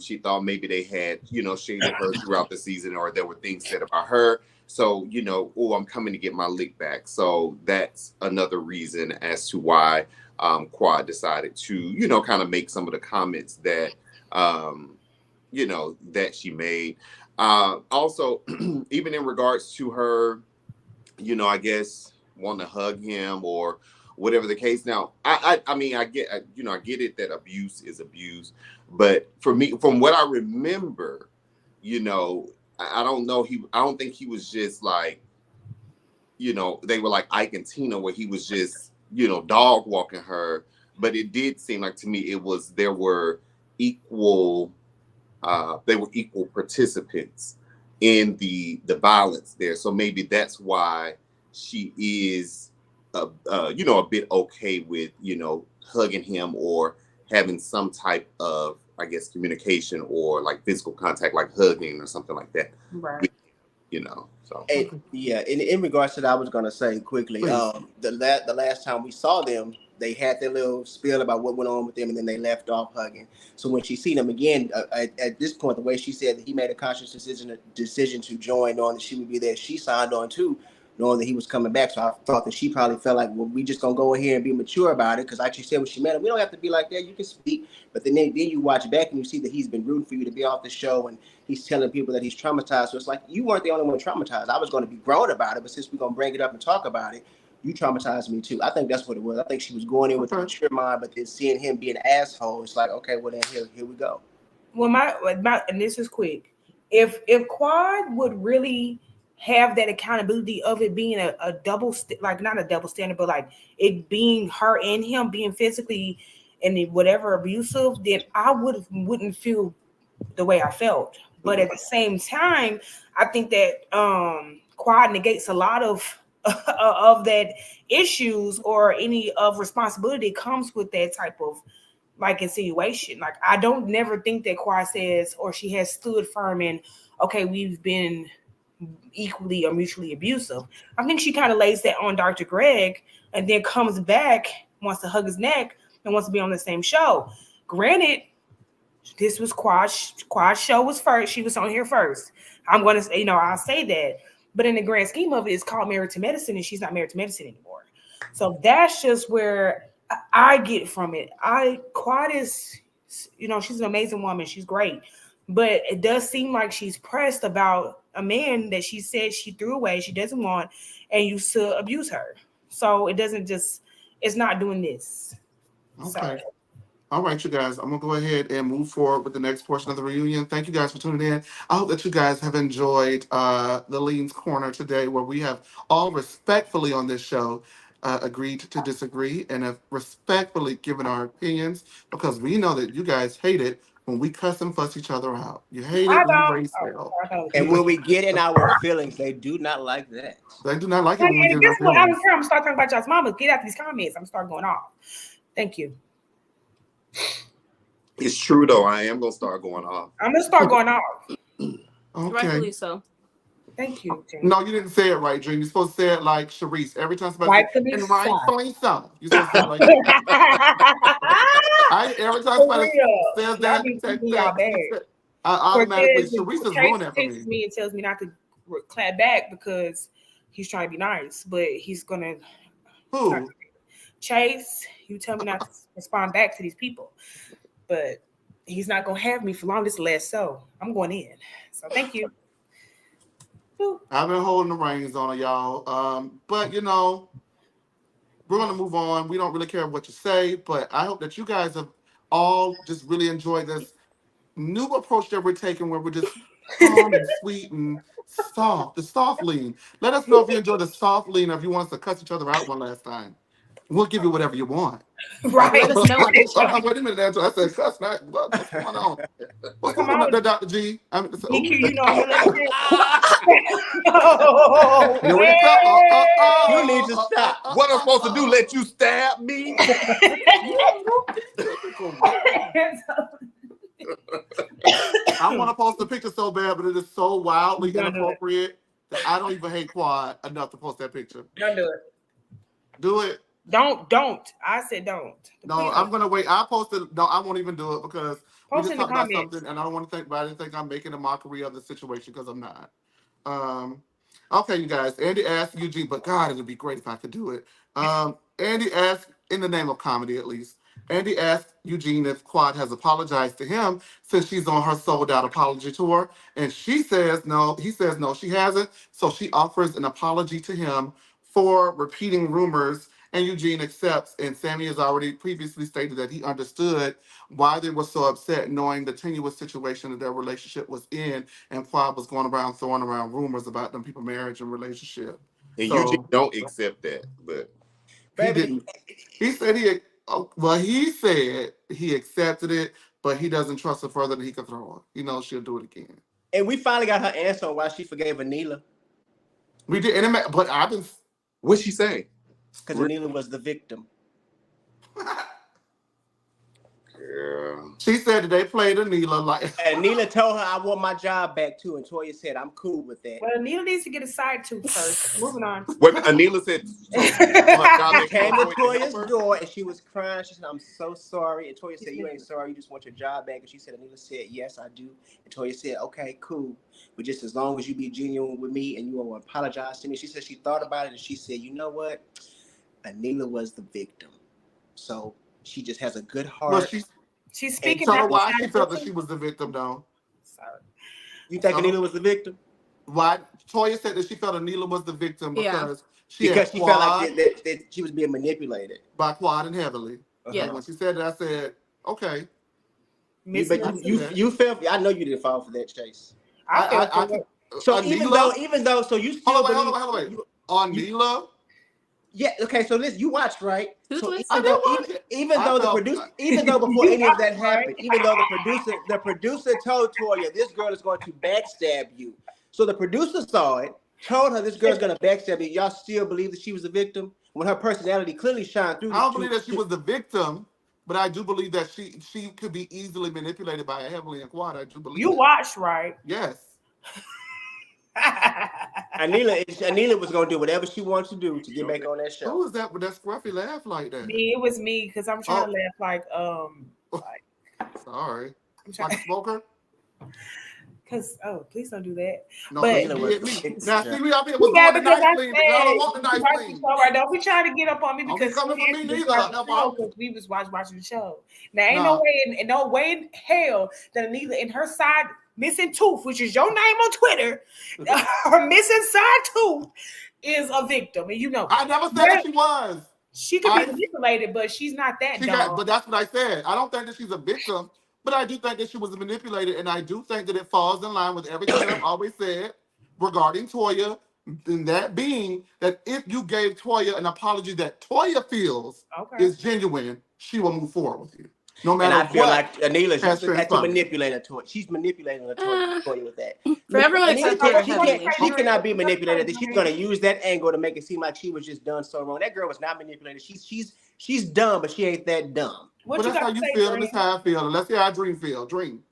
she thought maybe they had shaded her throughout the season, or there were things said about her, so oh, I'm coming to get my lick back. So that's another reason as to why Quad decided to kind of make some of the comments that that she made. Also, even in regards to her, I guess want to hug him or whatever the case. Now, I mean, I get it that abuse is abuse, but for me, from what I remember, I don't know. I don't think he was just like, they were like Ike and Tina, where he was just, dog walking her. But it did seem like to me there were equal, they were equal participants in the violence there. So maybe that's why she is a bit okay with hugging him or having some type of, I guess, communication or like physical contact, like hugging or something like that Right. with so And Okay. yeah, in regards to that, I was gonna say quickly. Please. The last time we saw them, they had their little spiel about what went on with them, and then they left off hugging. So when she seen him again, at this point, the way she said that he made a conscious decision to join, knowing that she would be there, she signed on too, knowing that he was coming back. So I thought that she probably felt like, well, we just gonna go ahead and be mature about it, because like she said when she met him, we don't have to be like that. You can speak, but then you watch back and you see that he's been rooting for you to be off the show, and he's telling people that he's traumatized. So it's like, you weren't the only one traumatized. I was going to be grown about it, but since we're going to bring it up and talk about it, you traumatized me too. I think that's what it was. I think she was going in with a Okay. mature mind, but then seeing him be an asshole, it's like, okay, well then here we go. Well, my and this is quick. If Quad would really have that accountability of it being a like not a double standard, but like it being her and him being physically and whatever abusive, then I wouldn't feel the way I felt. But at the same time, I think that Quad negates a lot of of that issues or any of responsibility comes with that type of like insinuation. Like I don't never think that Quad says or she has stood firm in, okay, we've been equally or mutually abusive. I think she kind of lays that on Dr. Greg and then comes back, wants to hug his neck and wants to be on the same show. Granted, this was Quad's show was first. She was on here first. I'm gonna say, I'll say that. But in the grand scheme of it, it's called Married to Medicine, and she's not married to medicine anymore. So that's just where I get from it. Quad is, she's an amazing woman. She's great. But it does seem like she's pressed about a man that she said she threw away, she doesn't want, and used to abuse her. So it's not doing this. Okay. Sorry. All right, you guys. I'm gonna go ahead and move forward with the next portion of the reunion. Thank you guys for tuning in. I hope that you guys have enjoyed the Lean's Corner today, where we have all respectfully on this show agreed to disagree and have respectfully given our opinions because we know that you guys hate it when we cuss and fuss each other out. You hate I it when you don't. raise hell. I don't. And when we get in our feelings, they do not like that. They do not like it Like, when we get in our guess what? I feelings. don't care. I'm gonna start talking about y'all's mamas. Get out these comments. I'm gonna start going off. Thank you. It's true though. I am gonna start going off. I'm gonna start going off. Okay. Rightfully so. Thank you, Jane. No, you didn't say it right, Dream. You're supposed to say it like Sharice. Every time somebody Rightfully says, and so. rightfully so. You're supposed to say it like that. Every time For somebody real. says Y'all that, be keeping y'all bad. I automatically, Cortez, Sharice has Chase ruined that for texts me. me and tells me not to clap back because he's trying to be nice, but he's gonna. Who? Chase, you tell me not to respond back to these people, but he's not gonna have me for long. This last so I'm going in. So thank you. Woo. I've been holding the reins on it, y'all. But you know, we're gonna move on. We don't really care what you say, but I hope that you guys have all just really enjoyed this new approach that we're taking, where we're just calm and sweet and soft. The soft lean. Let us know if you enjoy the soft lean, or if you want us to cuss each other out one last time. We'll give you whatever you want. Right. Let us know. Wait a minute, Angela. I said cuss, not what's going on? What's Come going on on. there, Dr. G? DQ, you know you let it Here we come. You need to stop. What I'm supposed to do? Let you stab me? I want to post a picture so bad, but it is so wildly Don't do it. inappropriate that I don't even hate Quad enough to post that picture. Don't do it. Do it. Don't. I said don't. No, Please I'm gonna wait. I posted. No, I won't even do it because we post just in the talked about comments. something, and I don't want to think. But I didn't think I'm making a mockery of the situation because I'm not. Okay, you guys. Andy asked Eugene, but God, it'd be great if I could do it. Andy asked, in the name of comedy at least. Andy asked Eugene if Quad has apologized to him since she's on her sold out apology tour, and she says no. He says no, she hasn't. So she offers an apology to him for repeating rumors. And Eugene accepts, and Sammy has already previously stated that he understood why they were so upset, knowing the tenuous situation that their relationship was in, and Quad was going around throwing around rumors about them people marriage and relationship. And So Eugene don't accept that, but he Baby, didn't. He said he said he accepted it, but he doesn't trust her further than he can throw her. He knows she'll do it again. and we finally got her answer on why she forgave Anila. We did, but I've been. what'd she say? Because Anila was the victim. Girl. She said that they played Anila like. And Anila told her I want my job back too, and Toya said I'm cool with that. Well, Neil needs to get a side tooth first. Moving on. Wait, Anila said. She came to Toya's door and she was crying. She said, "I'm so sorry." And Toya said, "You ain't sorry. You just want your job back." And she said, Anila said, "Yes, I do." And Toya said, "Okay, cool. But just as long as you be genuine with me and you will apologize to me." She said she thought about it and she said, "You know what? Anila was the victim. So she just has a good heart." Well, She's speaking. tell her out why the she side felt of that her she was the victim, though. Sorry. You think Anila was the victim? Why Toya said that she felt Anila was the victim because she Because had she felt Quad like that she was being manipulated. by Quad and Heavily. Yeah. And when she said that, I said, okay. You felt. I know you didn't fall for that, Chase. So Anila, even though, so you still believe. hold on, wait. On Anila? Yeah. Okay. So listen, you watched, right? Who's So with? even though the producer, even though before any of that happened, even though the producer told Toya this girl is going to backstab you. So the producer saw it, told her this girl's going to backstab you. Y'all still believe that she was a victim when her personality clearly shined through? I don't believe that she was the victim, but I do believe that she could be easily manipulated by Heavily and Quad. I do believe You that. watched, right? Yes. Anila was going to do whatever she wanted to do to get back on that show. Who was that with that scruffy laugh like that? Me, it was me because I'm trying to laugh like Sorry. I'm trying Like a smoker? because please don't do that. No, But you hit me. Now see me up here you was got doing the because nice lean, but y'all don't want the nice watch lean. the show, right? Don't be trying to get up on me Don't be because coming for me neither. because we was watching the show. Now ain't no way in hell that Anila in her side missing tooth, which is your name on Twitter, her missing side tooth is a victim, and you know. I never said that she was. She could be manipulated, but she's not that dumb. But that's what I said. I don't think that she's a victim, but I do think that she was manipulated, and I do think that it falls in line with everything that I've always said regarding Toya, and that being that if you gave Toya an apology that Toya feels is genuine, she will move forward with you. no And matter I feel what like Anila, has she's had to transpired. manipulate Latoya. She's manipulating Latoya with that. For everyone except for She Heavenly. can't. She cannot be manipulated. She's gonna use that angle to make it seem like she was just done so wrong. That girl was not manipulated. She's dumb, but she ain't that dumb. What But you that's got how to you say, feel, and Dream? that's how I feel. Let's hear how Dream feel. Dream.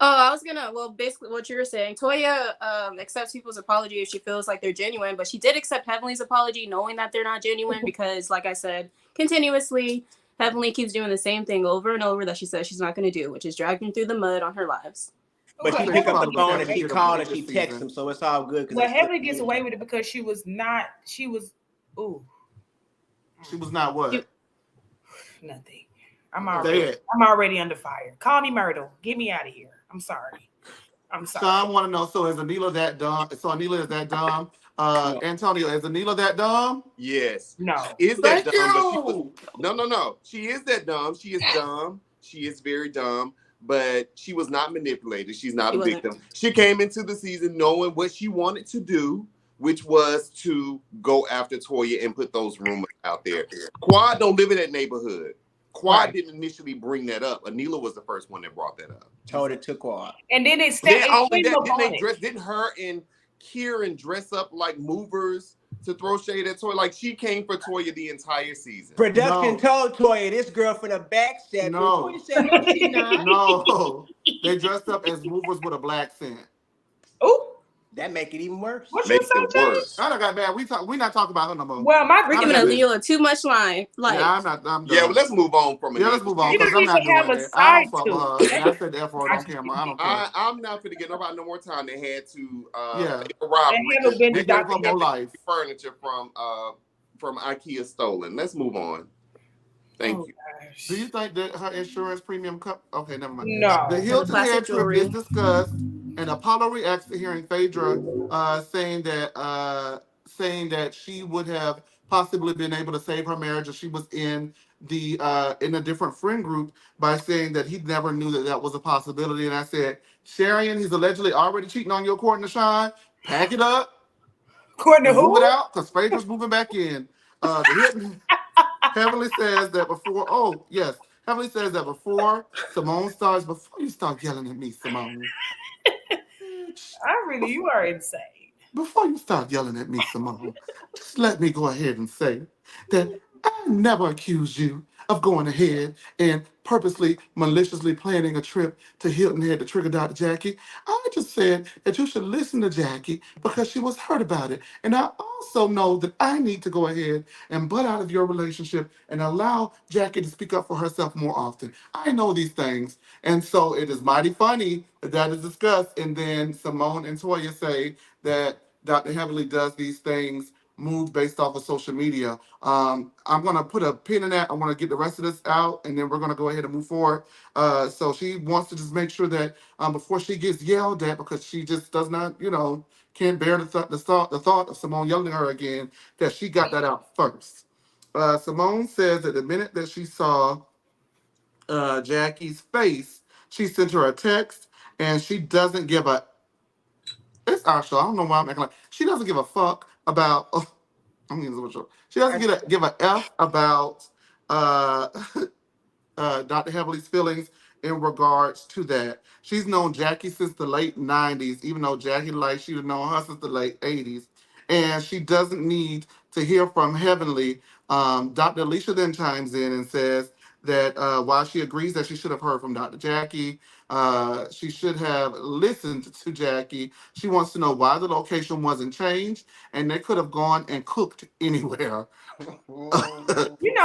Oh, I was gonna. Well, basically, what you were saying, Toya accepts people's apology if she feels like they're genuine, but she did accept Heavenly's apology, knowing that they're not genuine, because, like I said, continuously, Heavenly keeps doing the same thing over and over that she says she's not going to do, which is dragging through the mud on her lives. But she So pick you up the probably phone have and to she get a called break and she this texts season. him, so it's all good. But Heavenly gets away with it because she was not. She was. Ooh, She was not what? nothing. I'm already under fire. Call me Myrtle. Get me out of here. I'm sorry. Sean want to know. So is Anila that dumb? So Anila is that dumb? No. Antonio, is Anila that dumb? Yes. No. She is that Thank dumb, but she was you. no. She is that dumb. She is dumb. She is very dumb, but she was not manipulated. She's not She a wasn't. victim. She came into the season knowing what she wanted to do, which was to go after Toya and put those rumors out there. Quad don't live in that neighborhood. Quad didn't initially bring that up. Anila was the first one that brought that up. Told it to Quad. And then it Then stepped. only that didn't they dress? Didn't her and Kieran dress up like movers to throw shade at Toya? Like she came for Toya the entire season. Production told Toya this girl for the backstab. No. Toya said no, she not. No. They dressed up as movers with a black scent. Oh, that make it even worse. What Makes you it say, worse. I done got bad. We not talking about her no more. Well, my We're giving Anila too much line. Like, yeah, I'm not. I'm done. Yeah, well, let's move on from it. Yeah, let's move on She because don't I'm not even have doing a it. I side don't fuck tooth. with her. And I said the F word on camera. I don't care. I'm not gonna get nobody no more time. They had to Yeah. they robbed They haven't been They to gave Dr. her more life. furniture from IKEA stolen. Let's move on. Thank you. Gosh. Do you think that her insurance premium cut? Okay, never mind. No. The Hilton Classic Head trip jewelry. is discussed, and Apollo reacts to hearing Phaedra saying that she would have possibly been able to save her marriage if she was in in a different friend group by saying that he never knew that that was a possibility. And I said, Sharian, he's allegedly already cheating on you according to Sean. Pack it up. According to And move who? it out because Phaedra's moving back in. The Hilton Heavenly says that before. Oh yes, Heavenly says that before Simone starts. Before you start yelling at me, Simone. You are insane. Before you start yelling at me, Simone, just let me go ahead and say that I never accused you of going ahead and purposely, maliciously planning a trip to Hilton Head to trigger Dr. Jackie. I just said that you should listen to Jackie because she was hurt about it. And I also know that I need to go ahead and butt out of your relationship and allow Jackie to speak up for herself more often. I know these things. And so it is mighty funny that is discussed. And then Simone and Toya say that Dr. Heavenly does these things move based off of social media. I'm gonna put a pin in that. I want to get the rest of this out, and then we're gonna go ahead and move forward. So she wants to just make sure that before she gets yelled at, because she just does not, can't bear the thought of Simone yelling at her again, that she got that out first. Simone says that the minute that she saw Jackie's face, she sent her a text, and she doesn't give a. It's our show. I don't know why I'm acting like she doesn't give a fuck about. Oh, I'm using the show. She doesn't give a f about uh, Dr. Heavenly's feelings in regards to that. She's known Jackie since the late '90s, even though Jackie she'd known her since the late '80s, and she doesn't need to hear from Heavenly. Dr. Alicia then chimes in and says that while she agrees that she should have heard from Dr. Jackie, she should have listened to Jackie. She wants to know why the location wasn't changed, and they could have gone and cooked anywhere.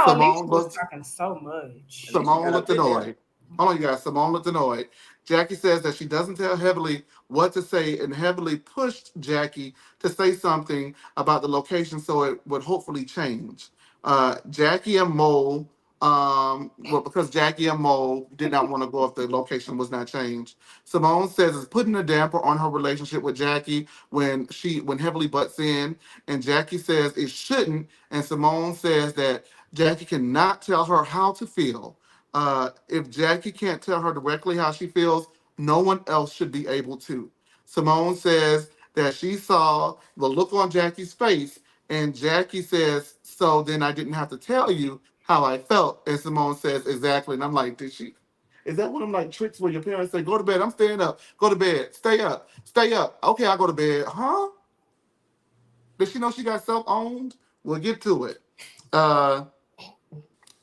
Alicia was talking so much. Simone looked annoyed. Hold on, you guys. Simone looked annoyed. Jackie says that she doesn't tell Heavenly what to say, and Heavenly pushed Jackie to say something about the location so it would hopefully change. Jackie and Mo, because Jackie and Mo did not want to go if the location was not changed. Simone says it's putting a damper on her relationship with Jackie when Heavenly butts in, and Jackie says it shouldn't, and Simone says that Jackie cannot tell her how to feel. If Jackie can't tell her directly how she feels, no one else should be able to. Simone says that she saw the look on Jackie's face, and Jackie says, so then I didn't have to tell you how I felt. And Simone says, exactly. And I'm like, did she? Is that one of them like tricks where your parents say, "Go to bed"? I'm staying up. Go to bed. Stay up. Stay up. Okay, I go to bed. Huh? Does she know she got self-owned? We'll get to it. Uh,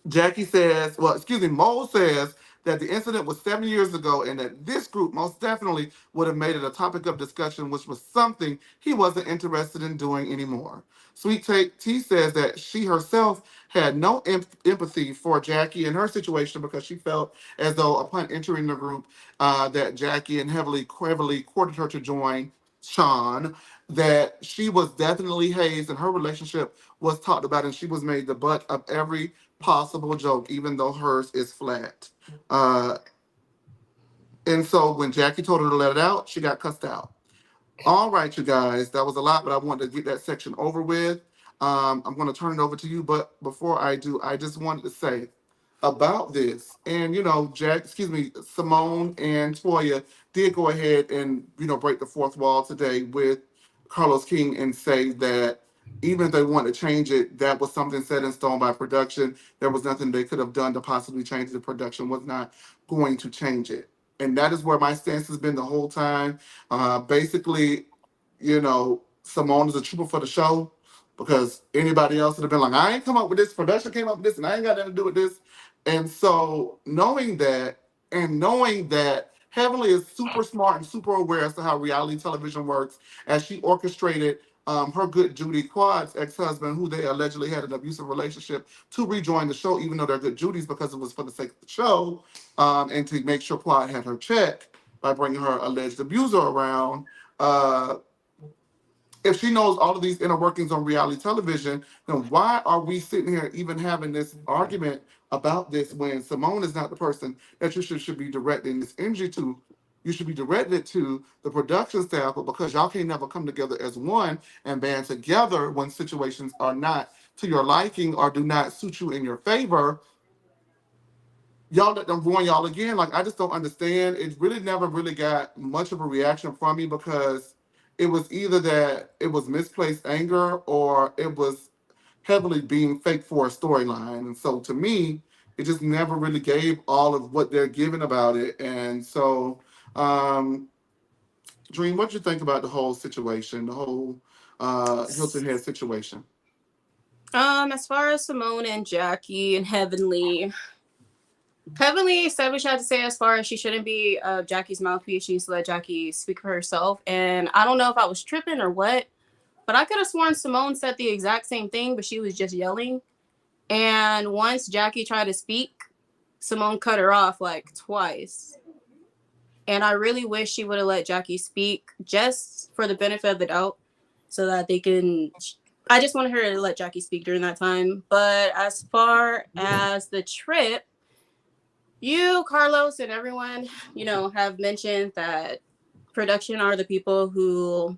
Jackie says, well, excuse me, Mo says that the incident was 7 years ago and that this group most definitely would have made it a topic of discussion, which was something he wasn't interested in doing anymore. Sweet Take T says that she herself had no empathy for Jackie in her situation because she felt as though upon entering the group that Jackie and heavily courted her to join Sean, that she was definitely hazed and her relationship was talked about and she was made the butt of every possible joke, even though hers is flat. Uh, and so when Jackie told her to let it out, she got cussed out. All right, you guys, that was a lot, but I wanted to get that section over with. I'm going to turn it over to you, but before I do, I just wanted to say about this, and Simone and Toya did go ahead and break the fourth wall today with Carlos King and say that even if they want to change it, that was something set in stone by production. There was nothing they could have done to possibly change it. The production was not going to change it. And that is where my stance has been the whole time. Basically, Simone is a trooper for the show because anybody else would have been like, I ain't come up with this, production came up with this, and I ain't got nothing to do with this. And so knowing that, and knowing that Heavenly is super smart and super aware as to how reality television works, as she orchestrated her good Judy Quad's ex-husband, who they allegedly had an abusive relationship, to rejoin the show, even though they're good Judys, because it was for the sake of the show, and to make sure Quad had her check by bringing her alleged abuser around. If she knows all of these inner workings on reality television, then why are we sitting here even having this argument about this when Simone is not the person that you should be directing this energy to? You should be directing it to the production staff, but because y'all can't never come together as one and band together when situations are not to your liking or do not suit you in your favor, y'all let them ruin y'all again. Like, I just don't understand. It really never really got much of a reaction from me because it was either that it was misplaced anger or it was heavily being fake for a storyline. And so to me, it just never really gave all of what they're giving about it. And so, Dream, what do you think about the whole situation, the whole Hilton Head situation? As far as Simone and Jackie and Heavenly said what she had to say as far as she shouldn't be Jackie's mouthpiece. She needs to let Jackie speak for herself. And I don't know if I was tripping or what, but I could have sworn Simone said the exact same thing, but she was just yelling. And once Jackie tried to speak, Simone cut her off like twice. And I really wish she would have let Jackie speak just for the benefit of the doubt so that they can... I just wanted her to let Jackie speak during that time. But as far as the trip, you, Carlos, and everyone, have mentioned that production are the people who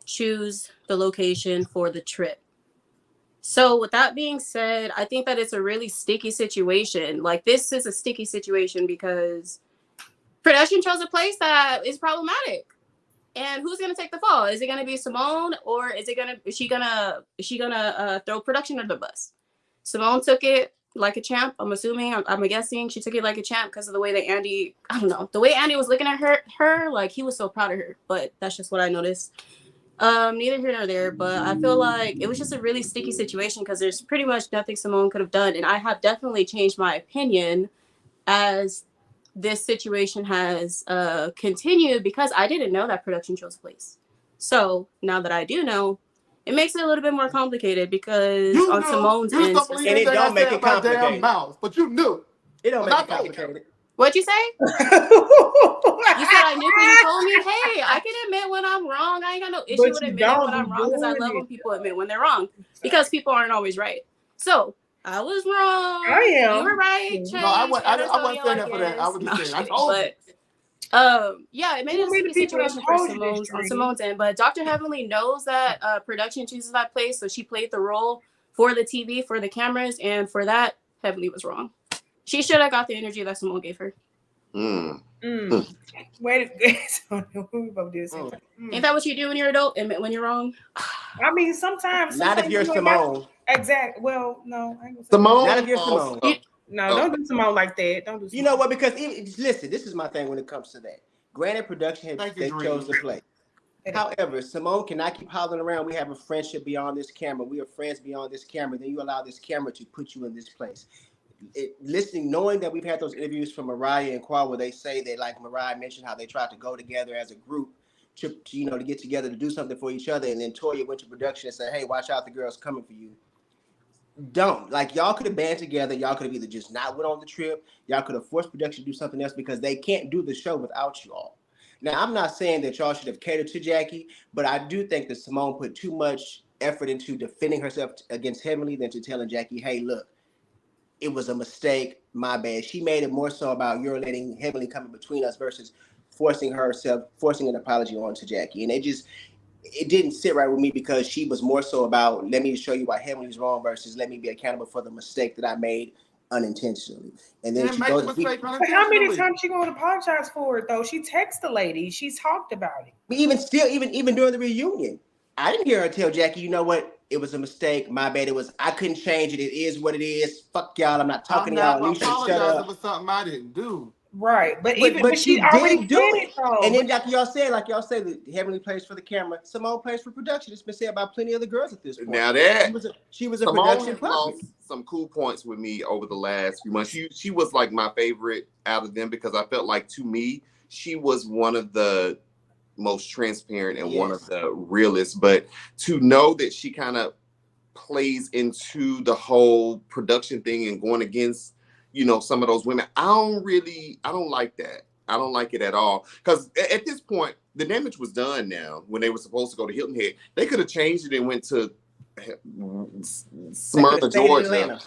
choose the location for the trip. So with that being said, I think that it's a really sticky situation. Like, this is a sticky situation because production chose a place that is problematic. And who's gonna take the fall? Is it gonna be Simone, or is she gonna throw production under the bus? Simone took it like a champ. I'm assuming. I'm guessing she took it like a champ because of the way that Andy. I don't know, the way Andy was looking at her, like he was so proud of her. But that's just what I noticed. Neither here nor there. But I feel like it was just a really sticky situation because there's pretty much nothing Simone could have done, and I have definitely changed my opinion as this situation has continued because I didn't know that production chose place. So now that I do know, it makes it a little bit more complicated because on Simone's end, and it don't make it complicated. Damn mouth, but you knew it don't make it complicated. What'd you say? You said I knew because you told me, hey, I can admit when I'm wrong. I ain't got no issue with admitting when I'm wrong because I love when people admit when they're wrong because people aren't always right. So I was wrong. I am. You were right. No, I wasn't saying that for that. I was just saying. I told you. Yeah, it made it a sticky situation for Simone's end. But Dr. Heavenly knows that production chooses that place, so she played the role for the TV, for the cameras, and for that, Heavenly was wrong. She should have got the energy that Simone gave her. Wait, ain't that what you do when you're an adult? Admit when you're wrong. I mean, sometimes not if you're Simone. Exactly. Well, no, I ain't gonna say Simone. Not if you're Simone. No, don't do Simone like that. Don't do. You know what? Because listen, this is my thing when it comes to that. Granted, production they chose to play. However, Simone cannot keep hollering around. We have a friendship beyond this camera. We are friends beyond this camera. Then you allow this camera to put you in this place. Listening, knowing that we've had those interviews from Mariah and Qual where they say that, like Mariah mentioned, how they tried to go together as a group to get together to do something for each other, and then Toya went to production and said, "Hey, watch out, the girl's coming for you." Don't y'all could have band together. Y'all could have either just not went on the trip. Y'all could have forced production to do something else because they can't do the show without you all. Now, I'm not saying that y'all should have catered to Jackie, but I do think that Simone put too much effort into defending herself against Heavenly than to telling Jackie, "Hey, look, it was a mistake, my bad." She made it more so about you're letting Heavenly come in between us versus forcing an apology on to Jackie. And it didn't sit right with me because she was more so about, let me show you why Heavenly's wrong versus let me be accountable for the mistake that I made unintentionally. And then she goes, but how many times she gonna apologize for it though? She texted the lady, she's talked about it. Even during the reunion, I didn't hear her tell Jackie, "You know what? It was a mistake. My bad. I couldn't change it. It is what it is. Fuck y'all. I'm not talking to y'all. I'm not apologizing for something I didn't do." Right, but she already did do it though. And then like y'all say that Heavenly plays for the camera, Simone plays for production. It's been said by plenty of the girls at this point. Now that she was a production puppet. Lost some cool points with me over the last few months. She was like my favorite out of them because I felt like, to me, she was one of the most transparent and one of the realest. But to know that she kind of plays into the whole production thing and going against, some of those women, I don't like that. I don't like it at all. Because at this point, the damage was done now. When they were supposed to go to Hilton Head, they could have changed it and went to Smyrna, Georgia.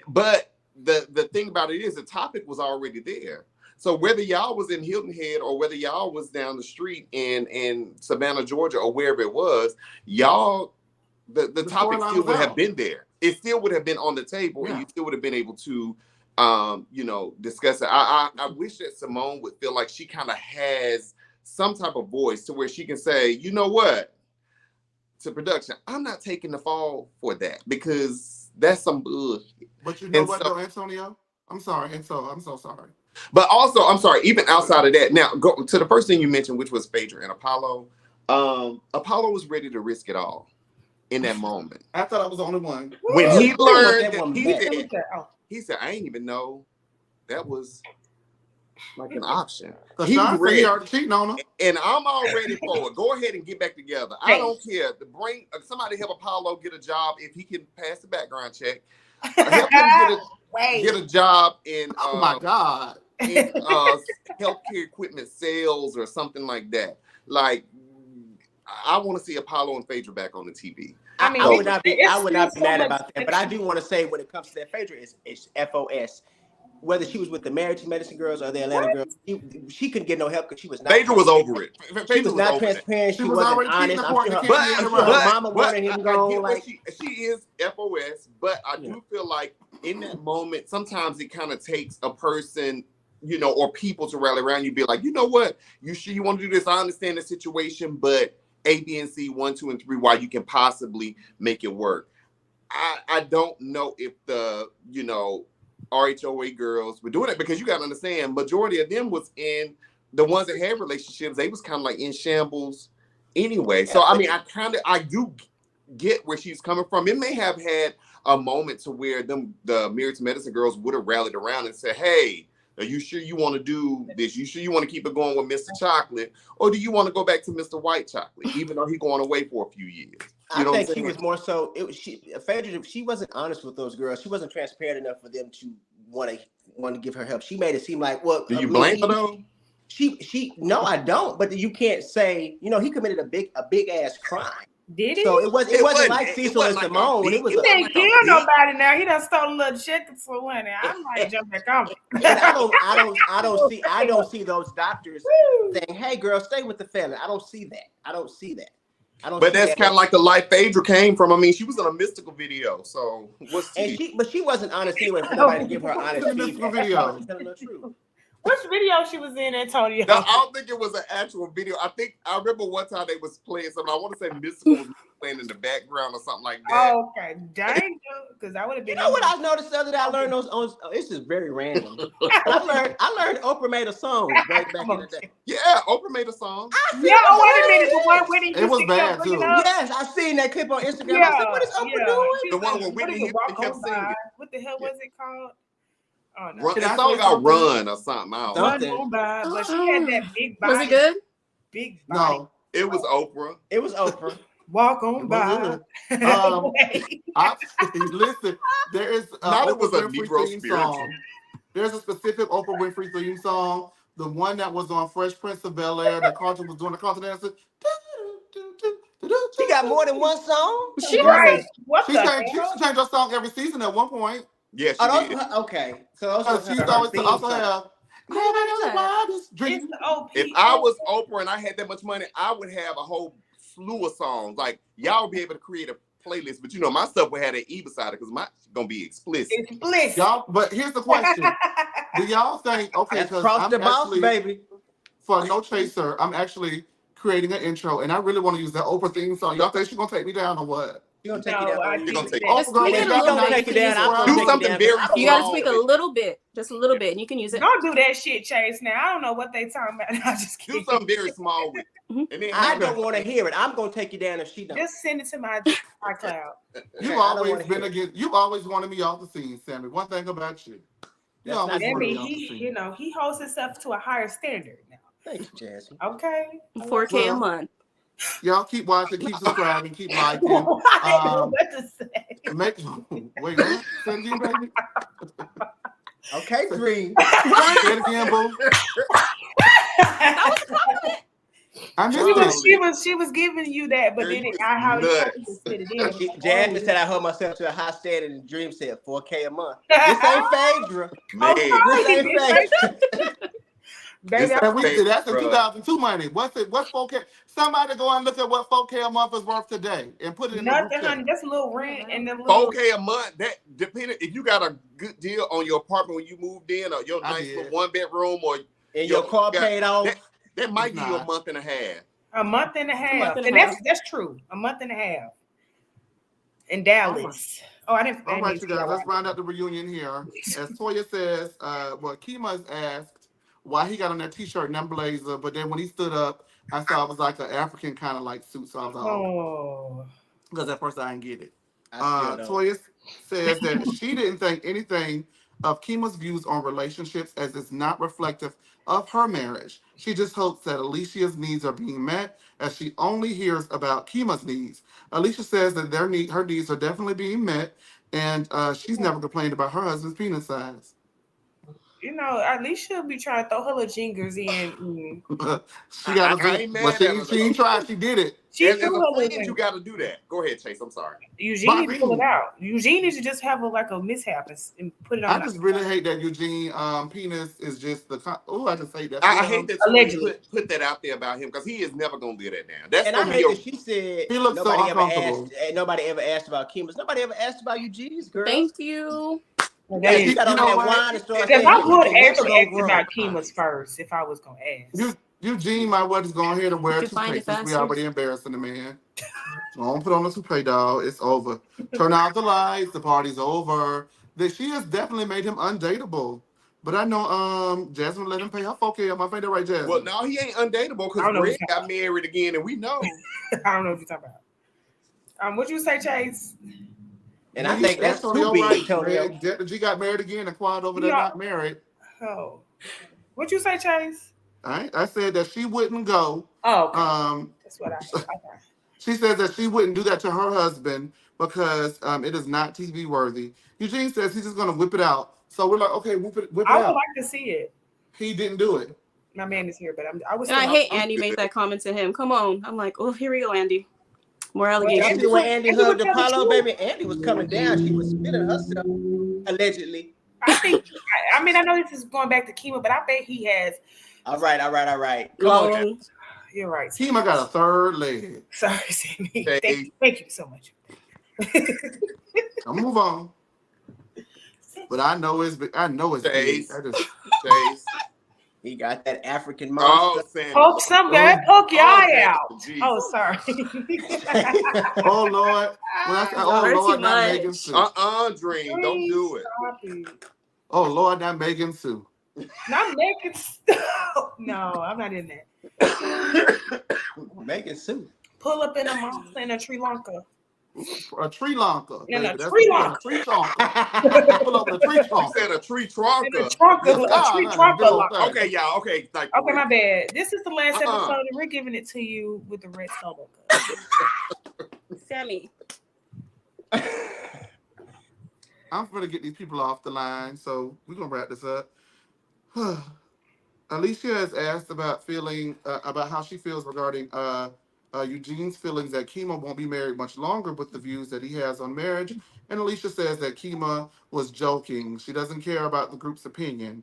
But the thing about it is the topic was already there. So whether y'all was in Hilton Head or whether y'all was down the street in Savannah, Georgia, or wherever it was, y'all, the topic still would have been there. It still would have been on the table, and you still would have been able to discuss it. I wish that Simone would feel like she kind of has some type of voice to where she can say, "You know what, to production, I'm not taking the fall for that because that's some bullshit." But you know what, though, Antonio? I'm sorry, and so I'm so sorry. But also, I'm sorry, even outside of that, now go to the first thing you mentioned, which was Phaedra and Apollo. Apollo was ready to risk it all in that moment. I thought I was the only one. When he learned that he said, "I ain't even know that was like an option." He already cheating on her. And I'm all ready for it. Go ahead and get back together. I don't care. Somebody help Apollo get a job if he can pass the background check. Help him get a job in oh my God. in healthcare equipment sales or something like that. Like, I want to see Apollo and Phaedra back on the TV. I mean, I would not be mad about that, but I do want to say when it comes to that, Phaedra is FOS. Whether she was with the Married to Medicine girls or the Atlanta girls, she couldn't get no help because she was not. Phaedra was over it. She was not transparent. She wasn't honest. I'm sure her mama wanted him gone. Like she is FOS, but I do feel like in that moment, sometimes it kind of takes a person, or people to rally around you, be like, "You know what? You sure you want to do this? I understand the situation, but A, B, and C, 1, 2, and 3, why you can possibly make it work." I don't know if the RHOA girls were doing it because you got to understand, majority of them was in the ones that had relationships. They was kind of like in shambles anyway. So I mean, I do get where she's coming from. It may have had a moment to where the Married to Medicine girls would have rallied around and said, "Hey, are you sure you want to do this? You sure you want to keep it going with Mr. Chocolate? Or do you want to go back to Mr. White Chocolate, even though he's going away for a few years?" I think she was more so. Phaedra, she wasn't honest with those girls. She wasn't transparent enough for them to want to give her help. She made it seem like, well, do you blame her though? No, I don't. But you can't say, he committed a big ass crime. Did he? So it wasn't like Cecil and Simone. He didn't kill nobody. Now he done stole a little chicken for one. I might jump back on it. I don't see those doctors saying, "Hey, girl, stay with the family." I don't see that. But that's kind of like the life Phaedra came from. I mean, she was in a Mystical video, so what's but she wasn't honest anyway for nobody to give her honest feedback. Video. Telling the truth. Which video she was in, Antonio? No, I don't think it was an actual video. I remember one time they was playing something. I want to say Mystical was playing in the background or something like that. Oh, okay. Dang, because I would have been. You know what I noticed the other day? I learned those on. This is very random. I learned Oprah made a song way back in the day. Yeah, Oprah made a song. Yeah, wait a minute. The one Whitney It was bad, too. Yes, I seen that clip on Instagram. I said, "What is Oprah doing?" The one with Whitney Houston kept singing. What the hell was it called? Oh no, It's something about Run or something. I don't know. Run on by, but she had that big body. Was it good? Big body. No, It was Oprah. It was Oprah. Walk on by. Listen, there is Not it was a Winfrey Negro theme spiritual. song. There's a specific Oprah Winfrey theme song. The one that was on Fresh Prince of Bel-Air, that Carlton was doing the Carlton dancer. She got more than one song. She Right. What She the changed hell? her song every season at one point. Yes, Oh, she did. those, okay. So those Because are she's her always theme also songs. have. I didn't know that. It's Drink. the OP. If I was Oprah and I had that much money, I would have a whole slew of songs. Like y'all would be able to create a playlist, but my stuff would have an E beside it because my gonna be explicit. It's bliss. Y'all, but here's the question. Do y'all think, okay, That's because Cross I'm the Boss, actually, baby. for No Chaser, I'm actually creating an intro, and I really want to use that Oprah theme song. Y'all think she's going to take me down or what? She gonna take you No, down. I You're gonna think take Oprah, Just girl, tweak we it a got little to bit. take you down. I'll I'll Do take you something down. very I don't You gotta small. tweak a little bit, just a little bit, and you can use it. Don't do that shit, Chase. Now I don't know what they talking about. I'm just Do kidding. something very small with it. And then I don't want to hear it. I'm gonna take you down if she don't. Just send it to my iCloud. You've I don't always wanna been hear it. against, you've always wanted me off the scene, Sammy. One thing about you. You That's always not wanted Maybe me off the he, scene. he holds himself to a higher standard now. Thank you, Jasmine. Okay. 4K a month. Y'all keep watching, keep subscribing, keep liking. I don't know what to say. Wait, what? Say it again, baby. Okay, 3. Say it again, boo. That was a compliment. I missed it. She was giving you that, but Girl, then you I how nuts. you said it in. Jasmine said I hold myself to a high standard, and Dream said 4K a month. This ain't Phaedra. man. This ain't Phaedra. Baby, This- That's in Bruh. 2002 money. What's 4K? Somebody go and look at what 4K a month is worth today and put it in the nothing, group chat. honey. Just a little rent and then little. 4K a month. That depending if you got a good deal on your apartment when you moved in, or your I nice did. little 1-bedroom, or And your car paid off. that might It's give you a not. month and a half. A month and a half. month and a And half. that's true. A month and a half. In Dallas. Oh, I didn't. All right, you guys, let's round out the reunion here. As Toya says, Kima is asked why he got on that t-shirt and that blazer, but then when he stood up, I saw it was like an African kind of like suit, so I was like, Oh. because at first I didn't get it. I still don't. Toya says that she didn't think anything of Kima's views on relationships as it's not reflective of her marriage. She just hopes that Alicia's needs are being met as she only hears about Kima's needs. Alicia says that her needs are definitely being met, and she's never complained about her husband's penis size. You know, at least she'll be trying to throw her little jingers in. She got I ain't but mad at her. she ain't tried. She did it. She As threw a her friend, little you got to do that. Go ahead, Chase. I'm sorry. Eugene needs to pull it out. Eugene needs to just have a mishap and put it on. I just really hate that Eugene penis is just the. I just hate that. I hate that Allegedly. you put that out there about him because he is never gonna live that down. That's And I gonna be hate your that she said He looks so uncomfortable. nobody ever asked about Kima's. Nobody ever asked about Eugene's, girl. Thank you. Yeah, you got on You know that what? wine and started Because saying I you would never actually gonna ask grow. about Kima's first if I was gonna ask. Eugene might well just go ahead and wear You can find it toothpaste since we faster. already embarrassing the man. Don't put on the toupee, dog. It's over. Turn out the lights. The party's over. She has definitely made him undateable. But I know Jasmine let him pay her 4K. Am I saying that right, Jasmine? Well, no, he ain't undateable I because don't know Greg what got married again, and we know. I don't know what you're talking about. What you say, Chase? And I think that's too big, Antonio. G got married again and quiet over there not married. Oh, what you say, Chase? I said that she wouldn't go. Oh, okay. That's what I. Okay. She says that she wouldn't do that to her husband because it is not TV worthy. Eugene says he's just gonna whip it out. So we're like, okay, whip it I would out. like to see it. He didn't do it. My man is here, but I was. And I hate Andy made that comment to him. Come on. I'm like, oh, here we go, Andy. More Y'all allegations. see when Andy Andy hugged was telling Apollo, the truth. baby? Andy was coming down. She was spilling herself, allegedly. I think. I mean, I know this is going back to Kima, but I bet he has. All right. Come on, Jasmine. Long. You're right. Kima got a third leg. Sorry, Sammy. Hey. Thank you so much. I'm move on. But I know it's big. Chase. I just, Chase. He got that African Oh, monster. Sammy. Poke some guy, poke your eye out. Jesus. Oh, sorry. Oh Lord. When I say, Y'all oh are Lord, too not much. Megan Sue. Dream, don't do it. Stop it. Oh Lord, not Megan Sue. Not making. No, I'm not in that. Making soup. Pull up in a monster in a Sri Lanka. A tree lonker. In Baby. a That's tree the lonker. tree chonker. Pull up with a tree You chonker. said a tree In a trunker. trunker, Good a God, tree honey, trunker big old locker. thing. Okay, y'all. Okay, like Okay, my bad. This is the last Uh-uh. episode, and we're giving it to you with the red solo. Sammy. I'm gonna get these people off the line, so we're gonna wrap this up. Alicia has asked about about how she feels regarding Eugene's feelings that Kima won't be married much longer with the views that he has on marriage. And Alicia says that Kima was joking. She doesn't care about the group's opinion.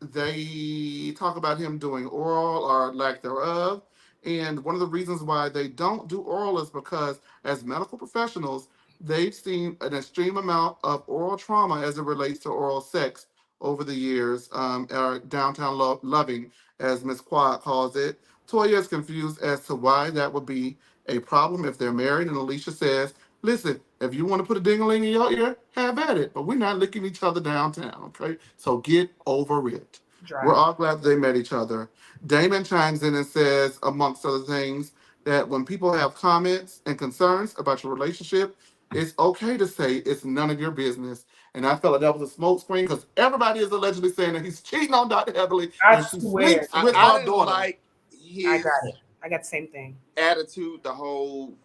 They talk about him doing oral or lack thereof. And one of the reasons why they don't do oral is because, as medical professionals, they've seen an extreme amount of oral trauma as it relates to oral sex over the years, or downtown loving, as Miss Quad calls it. Toya is confused as to why that would be a problem if they're married, and Alicia says, listen, if you want to put a ding-a-ling in your ear, have at it. But we're not licking each other downtown, okay? So get over it. We're all glad they met each other. Damon chimes in and says, amongst other things, that when people have comments and concerns about your relationship, it's okay to say it's none of your business. And I felt like that was a smokescreen because everybody is allegedly saying that he's cheating on Dr. Heavily and she sleeps with I our didn't daughter. like his I got the same thing. attitude, the whole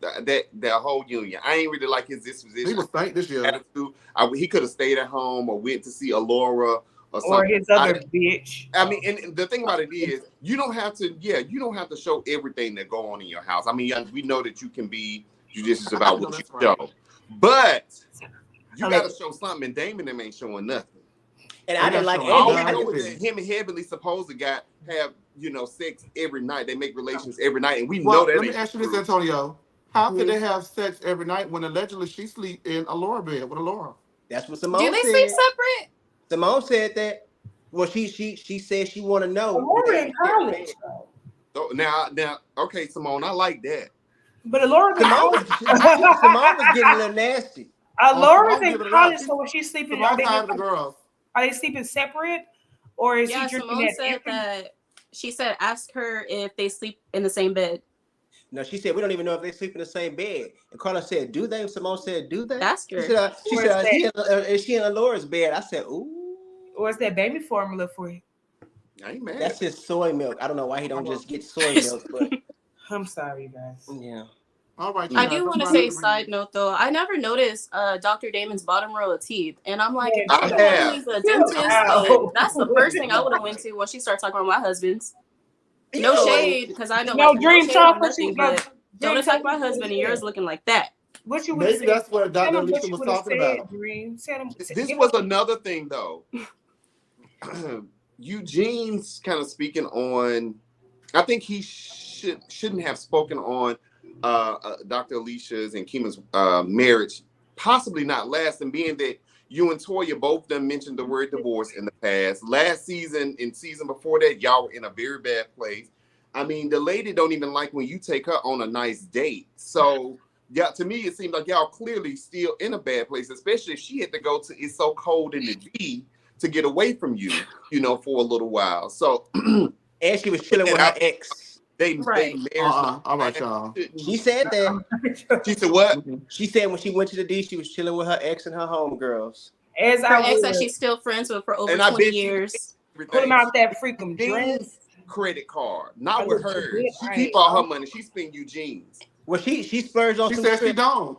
union. I ain't really like his disposition. He was stank this year. Attitude. He could have stayed at home or went to see Alora or something. Or his other bitch. I mean, and the thing about it is, you don't have to show everything that go on in your house. I mean, we know that you can be judicious about what you show, but you got to show something. And Damon them ain't showing nothing. And I didn't like all we know is that him and Heavenly supposed to have sex every night. They make relations every night, and we know that. Let me ask you this, Antonio. How could they have sex every night when allegedly she sleep in Alora bed with Alora? That's what Simone said. Do they sleep separate? Simone said that. Well, she said she want to know. Alora in college. So now, okay, Simone, I like that. But Alora Simone was getting a little nasty. Alora's in college, so when she's sleeping, the girls. Are they sleeping separate, or is he drinking Simone said that. She said, ask her if they sleep in the same bed. No, she said we don't even know if they sleep in the same bed. And Carla said, "Do they?" Simone said, "Do they?" Ask her. She said, "Is she in Alora's bed?" I said, "Ooh." Or is that baby formula for you? I ain't mad. That's his soy milk. I don't know why he don't just get soy milk, but I'm sorry, guys. Yeah. All right. I do want to say, side note though, I never noticed Dr. Damon's bottom row of teeth, and I'm like, if Dr. Damon's a dentist, that's the first thing I would have went to when she started talking about my husband's. No shade, because I know no dream chocolate. Don't attack my husband, and yours looking like that. What you maybe that's what Dr. Alicia was talking about. This was another thing though. Eugene's kind of speaking on. I think he shouldn't have spoken on Dr. Alicia's and Kima's marriage, possibly not lasting, being that you and Toya both them mentioned the word divorce in the past. Last season and season before that, y'all were in a very bad place. I mean, the lady don't even like when you take her on a nice date. So, yeah, to me, it seemed like y'all clearly still in a bad place, especially if she had to go to It's So Cold in the V to get away from you, for a little while. So, and she was chilling with her ex. They married. All right, y'all. She said that. She said what? She said when she went to the D, she was chilling with her ex and her homegirls. As her ex that she's still friends with for over 20 years. Put him out that freaking dress. Credit card, not with her. She keep all her money. She spend Eugene's. Well, she splurged on. She said she don't.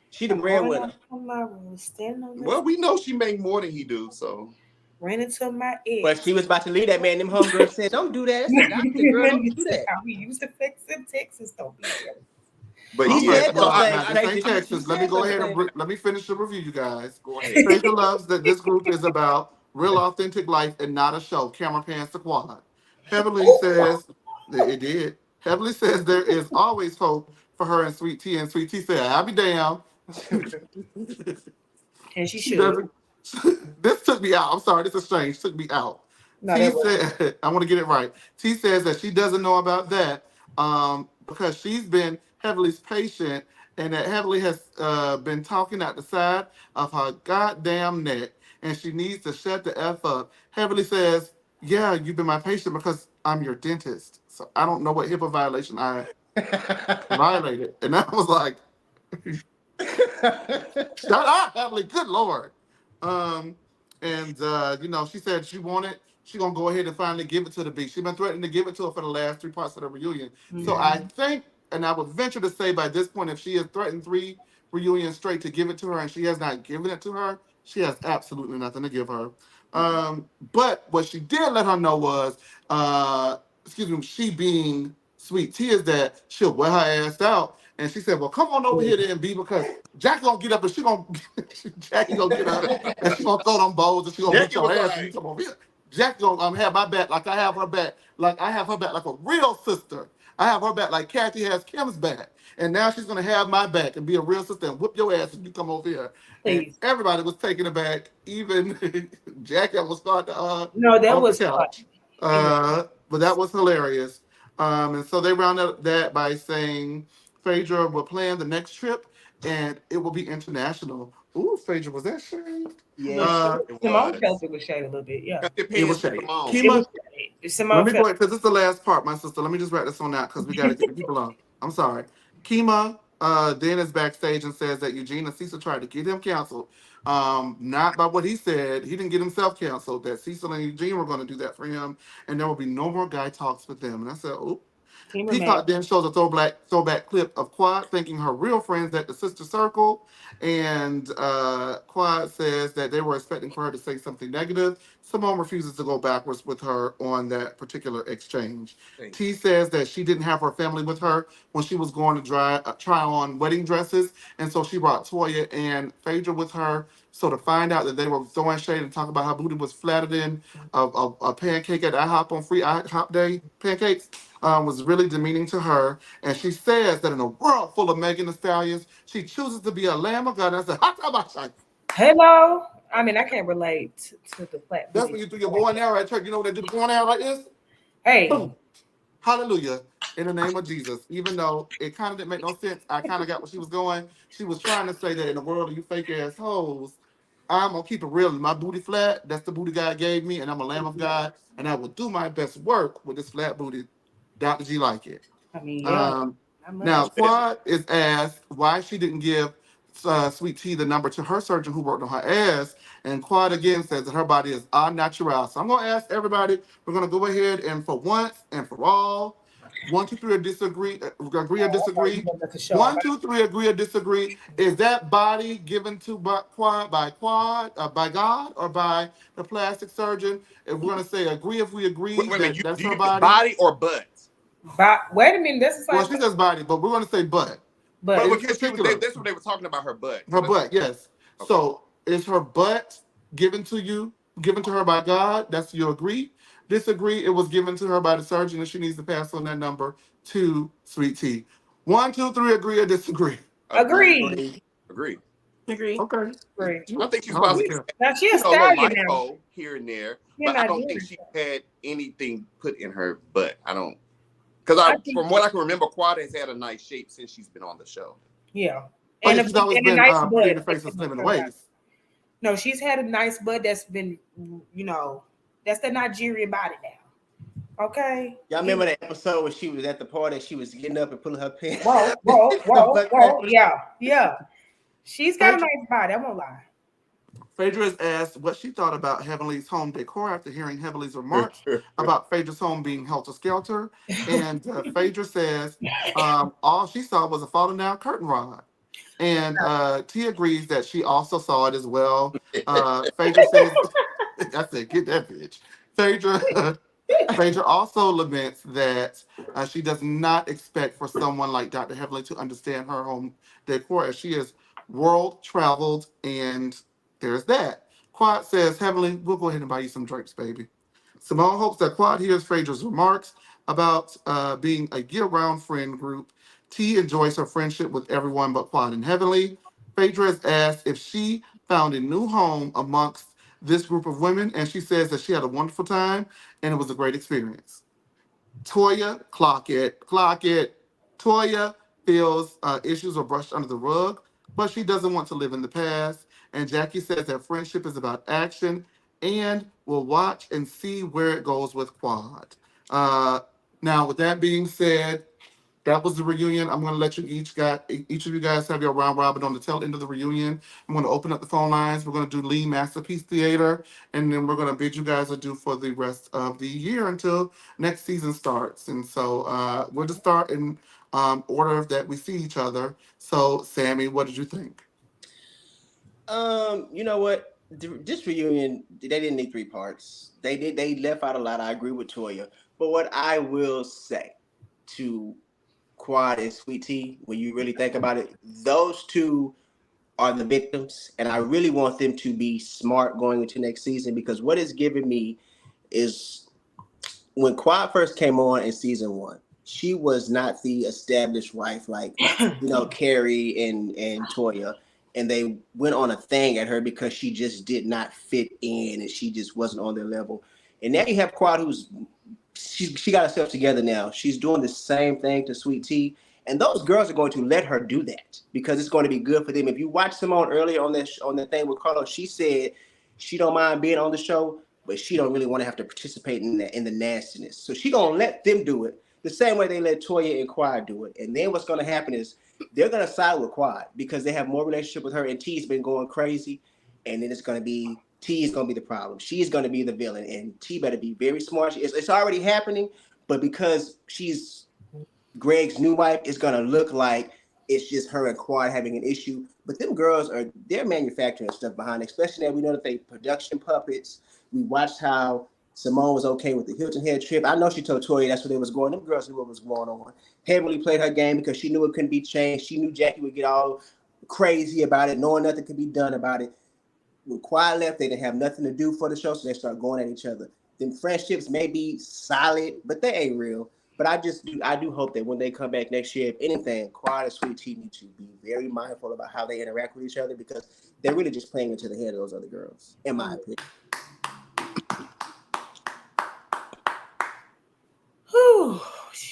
She the breadwinner. Well, we know she make more than he do, so. Ran into my ex. But she was about to leave that man. Them homegirls said, "Don't do that." That's a doctor, girl. Don't do that. We used to fix in Texas. Don't be jealous. But he said Texas. Let me go ahead and let me finish the review, you guys. Go ahead. Stranger loves that this group is about real, authentic life and not a show. Camera pans to Quad. Heavenly says it did. Heavenly says there is always hope for her and Sweet Tea, and Sweet Tea said, "I'll be damned." And she should. This took me out. I'm sorry, this is strange. Took me out. No, T that was said, I want to get it right. T says that she doesn't know about that because she's been Heavenly's patient and that Heavenly has been talking out the side of her goddamn neck and she needs to shut the F up. Heavenly says, yeah, you've been my patient because I'm your dentist. So I don't know what HIPAA violation I violated. And I was like, shut up, Heavenly. Good Lord. Um, and she said she gonna go ahead and finally give it to the beach. She's been threatening to give it to her for the last three parts of the reunion. So I think, and I would venture to say by this point, if she has threatened three reunions straight to give it to her and she has not given it to her, she has absolutely nothing to give her. But what she did let her know was, she being Sweet Tea, is that she'll wear her ass out. And she said, well, come on over here then, B, because Jack gonna get up and Jackie gonna get up and she gonna throw them bowls and she gonna beat Jackie your was ass and you like, come over here. Jack gonna have my back like I have her back, like I have her back like a real sister. I have her back like Kathy has Kim's back. And now she's gonna have my back and be a real sister and whip your ass if you come over here. And please. everybody was taken aback, even Jackie was starting to No, that off the was couch. fun. It was. But that was hilarious. And so they rounded up that by saying Phaedra will plan the next trip and it will be international. Ooh, Phaedra, was that shade? Look, Uh, it Simone was. felt it was shade a little bit. Yeah, Cut their it was pants to shade. Simone. it was Kima, shade. let Simone me go felt. ahead, because this is the last part, my sister. Let me just wrap this one out because we got to get the people on. I'm sorry. Kima then is backstage and says that Eugene and Cecil tried to get him canceled. Not by what he said. He didn't get himself canceled. That Cecil and Eugene were going to do that for him, and there will be no more guy talks with them. And I said, oh. Kima mad. Peacock then shows a throwback clip of Quad thanking her real friends at the Sister Circle. And Quad says that they were expecting for her to say something negative. Simone refuses to go backwards with her on that particular exchange. Thank T says that she didn't have her family with her when she was going to try on wedding dresses. And so she brought Toya and Phaedra with her. So to find out that they were throwing shade and talking about how booty was flattered in a pancake at IHOP on free IHOP day pancakes was really demeaning to her. And she says that in a world full of Megan Thee Stallions, she chooses to be a lamb of God. And I said, "Hot tabasha." Hello. I mean, I can't relate to the flat That's booty. when you do your boy and arrow at church. You know when they do the boy and arrow like this? Hey, Boom. Hallelujah. In the name of Jesus. Even though it kind of didn't make no sense, I kind of got what she was going. She was trying to say that in the world of you fake ass hoes, I'm going to keep it real. My booty flat, that's the booty God gave me, and I'm a lamb of God, and I will do my best work with this flat booty. Dr. G like it. I mean, yeah, Um, I love Now, it. you. Quad is asked why she didn't give Sweet Tea the number to her surgeon who worked on her ass. And Quad again says that her body is au natural. So I'm going to ask everybody, we're going to go ahead and for once and for all, 1, 2, 3, or disagree, agree or Oh, you disagree. gonna let the show. 1, 2, 3, agree or disagree. Is that body given to by God, or by the plastic surgeon? If we're going to say agree, if we agree Wait a minute. that that's Do you her use body. body or butt? But wait a minute, this is Well, like, she says body, but we're going to say butt. but In Because particular, that's what they were talking about, her butt. So her that's butt, yes. okay. So is her butt given to you, given to her by God? That's you agree. Disagree, it was given to her by the surgeon and she needs to pass on that number to Sweet Tea. 1, 2, 3, agree or disagree. agree, Agree. Agree. Agree. Okay. agree. I think she's I don't possibly care. Now she a a little stallion now. lipo here and there, You're but I not don't think doing she that. had anything put in her butt. I don't, because I think, from what I can remember, Quad has had a nice shape since she's been on the show. yeah, Oh yeah, and a, she's always and a been nice pretty in butt. the face of slimming waist. No, she's had a nice butt that's been, that's the Nigerian body now. Okay. Y'all remember that episode when she was at the party? She was getting up and pulling her pants. Whoa, Butt crack was- yeah, yeah. She's got a Phaedra, nice body. I won't lie. Phaedra is asked what she thought about Heavenly's home decor after hearing Heavenly's remarks about Phaedra's home being helter-skelter. And Phaedra says all she saw was a falling down curtain rod. And T agrees that she also saw it as well. Phaedra says, I said, get that bitch. Phaedra, Phaedra also laments that she does not expect for someone like Dr. Heavenly to understand her home decor as she is world traveled, and there's that. Quad says, Heavenly, we'll go ahead and buy you some drinks, baby. Simone hopes that Quad hears Phaedra's remarks about being a year-round friend group. T enjoys her friendship with everyone but Quad and Heavenly. Phaedra is asked if she found a new home amongst this group of women, and she says that she had a wonderful time and it was a great experience. Toya, clock it, clock it. Toya feels issues are brushed under the rug, but she doesn't want to live in the past. And Jackie says that friendship is about action and will watch and see where it goes with Quad. Uh, Now, with that being said, that was the reunion. I'm going to let each of you guys have your round robin on the tail end of the reunion. I'm going to open up the phone lines. We're going to do Lee Masterpiece Theater, and then we're going to bid you guys adieu for the rest of the year until next season starts. And so we'll just start in order that we see each other. So, Sammy, what did you think? You know what? This reunion, they didn't need 3 parts. They left out a lot. I agree with Toya. But what I will say to Quad and Sweet Tea, when you really think about it, those two are the victims, and I really want them to be smart going into next season, because what it's giving me is, when Quad first came on in season 1, she was not the established wife like Carrie and Toya, and they went on a thing at her because she just did not fit in and she just wasn't on their level. And now you have Quad, who's she got herself together now. She's doing the same thing to Sweet Tea, and those girls are going to let her do that because it's going to be good for them. If you watch Simone earlier on the thing with Carlos, she said she don't mind being on the show, but she don't really want to have to participate in the nastiness. So she gonna let them do it the same way they let Toya and Quad do it. And then what's gonna happen is they're gonna side with Quad because they have more relationship with her, and T's been going crazy. And then it's gonna be T is gonna be the problem. She's gonna be the villain, and T better be very smart. It's already happening, but because she's Greg's new wife, it's gonna look like it's just her and Quad having an issue. But them girls they're manufacturing stuff behind it, especially that we know that they production puppets. We watched how Simone was okay with the Hilton Head trip. I know she told Tori that's where they was going. Them girls knew what was going on. Heavily played her game because she knew it couldn't be changed. She knew Jackie would get all crazy about it, knowing nothing could be done about it. When Quiet left, they didn't have nothing to do for the show, so they start going at each other. Them friendships may be solid, but they ain't real. But I do hope that when they come back next year, if anything, Quiet and Sweet Tea need to be very mindful about how they interact with each other, because they're really just playing into the head of those other girls, in my opinion.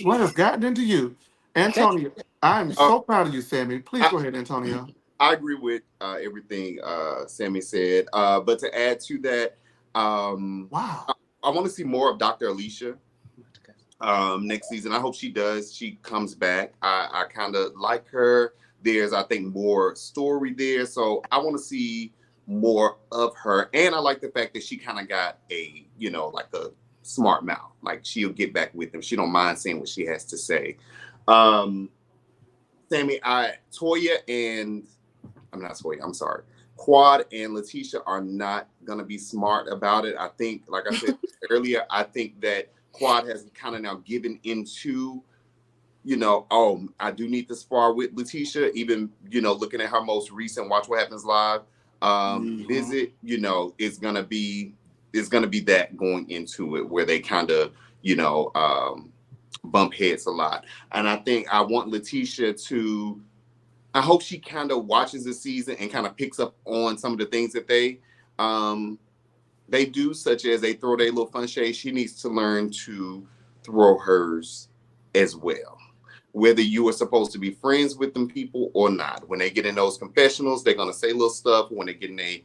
What has gotten into you? Antonio, I'm so proud of you, Sammy. Please go ahead, Antonio. I agree with everything Sammy said. But to add to that, wow, I want to see more of Dr. Alicia next season. I hope she does. She comes back. I kind of like her. There's, I think, more story there. So I want to see more of her. And I like the fact that she kind of got a, like a smart mouth. Like, she'll get back with them. She don't mind saying what she has to say. Sammy, Toya and... I'm not Toya, I'm sorry. Quad and Letitia are not going to be smart about it. I think, like I said earlier, I think that Quad has kind of now given into, I do need to spar with Letitia, even, looking at her most recent Watch What Happens Live visit, is going to be that going into it, where they kind of, bump heads a lot. And I think I want Letitia to... I hope she kind of watches the season and kind of picks up on some of the things that they do, such as they throw their little fun shade. She needs to learn to throw hers as well. Whether you are supposed to be friends with them people or not. When they get in those confessionals, they're going to say little stuff. When they get in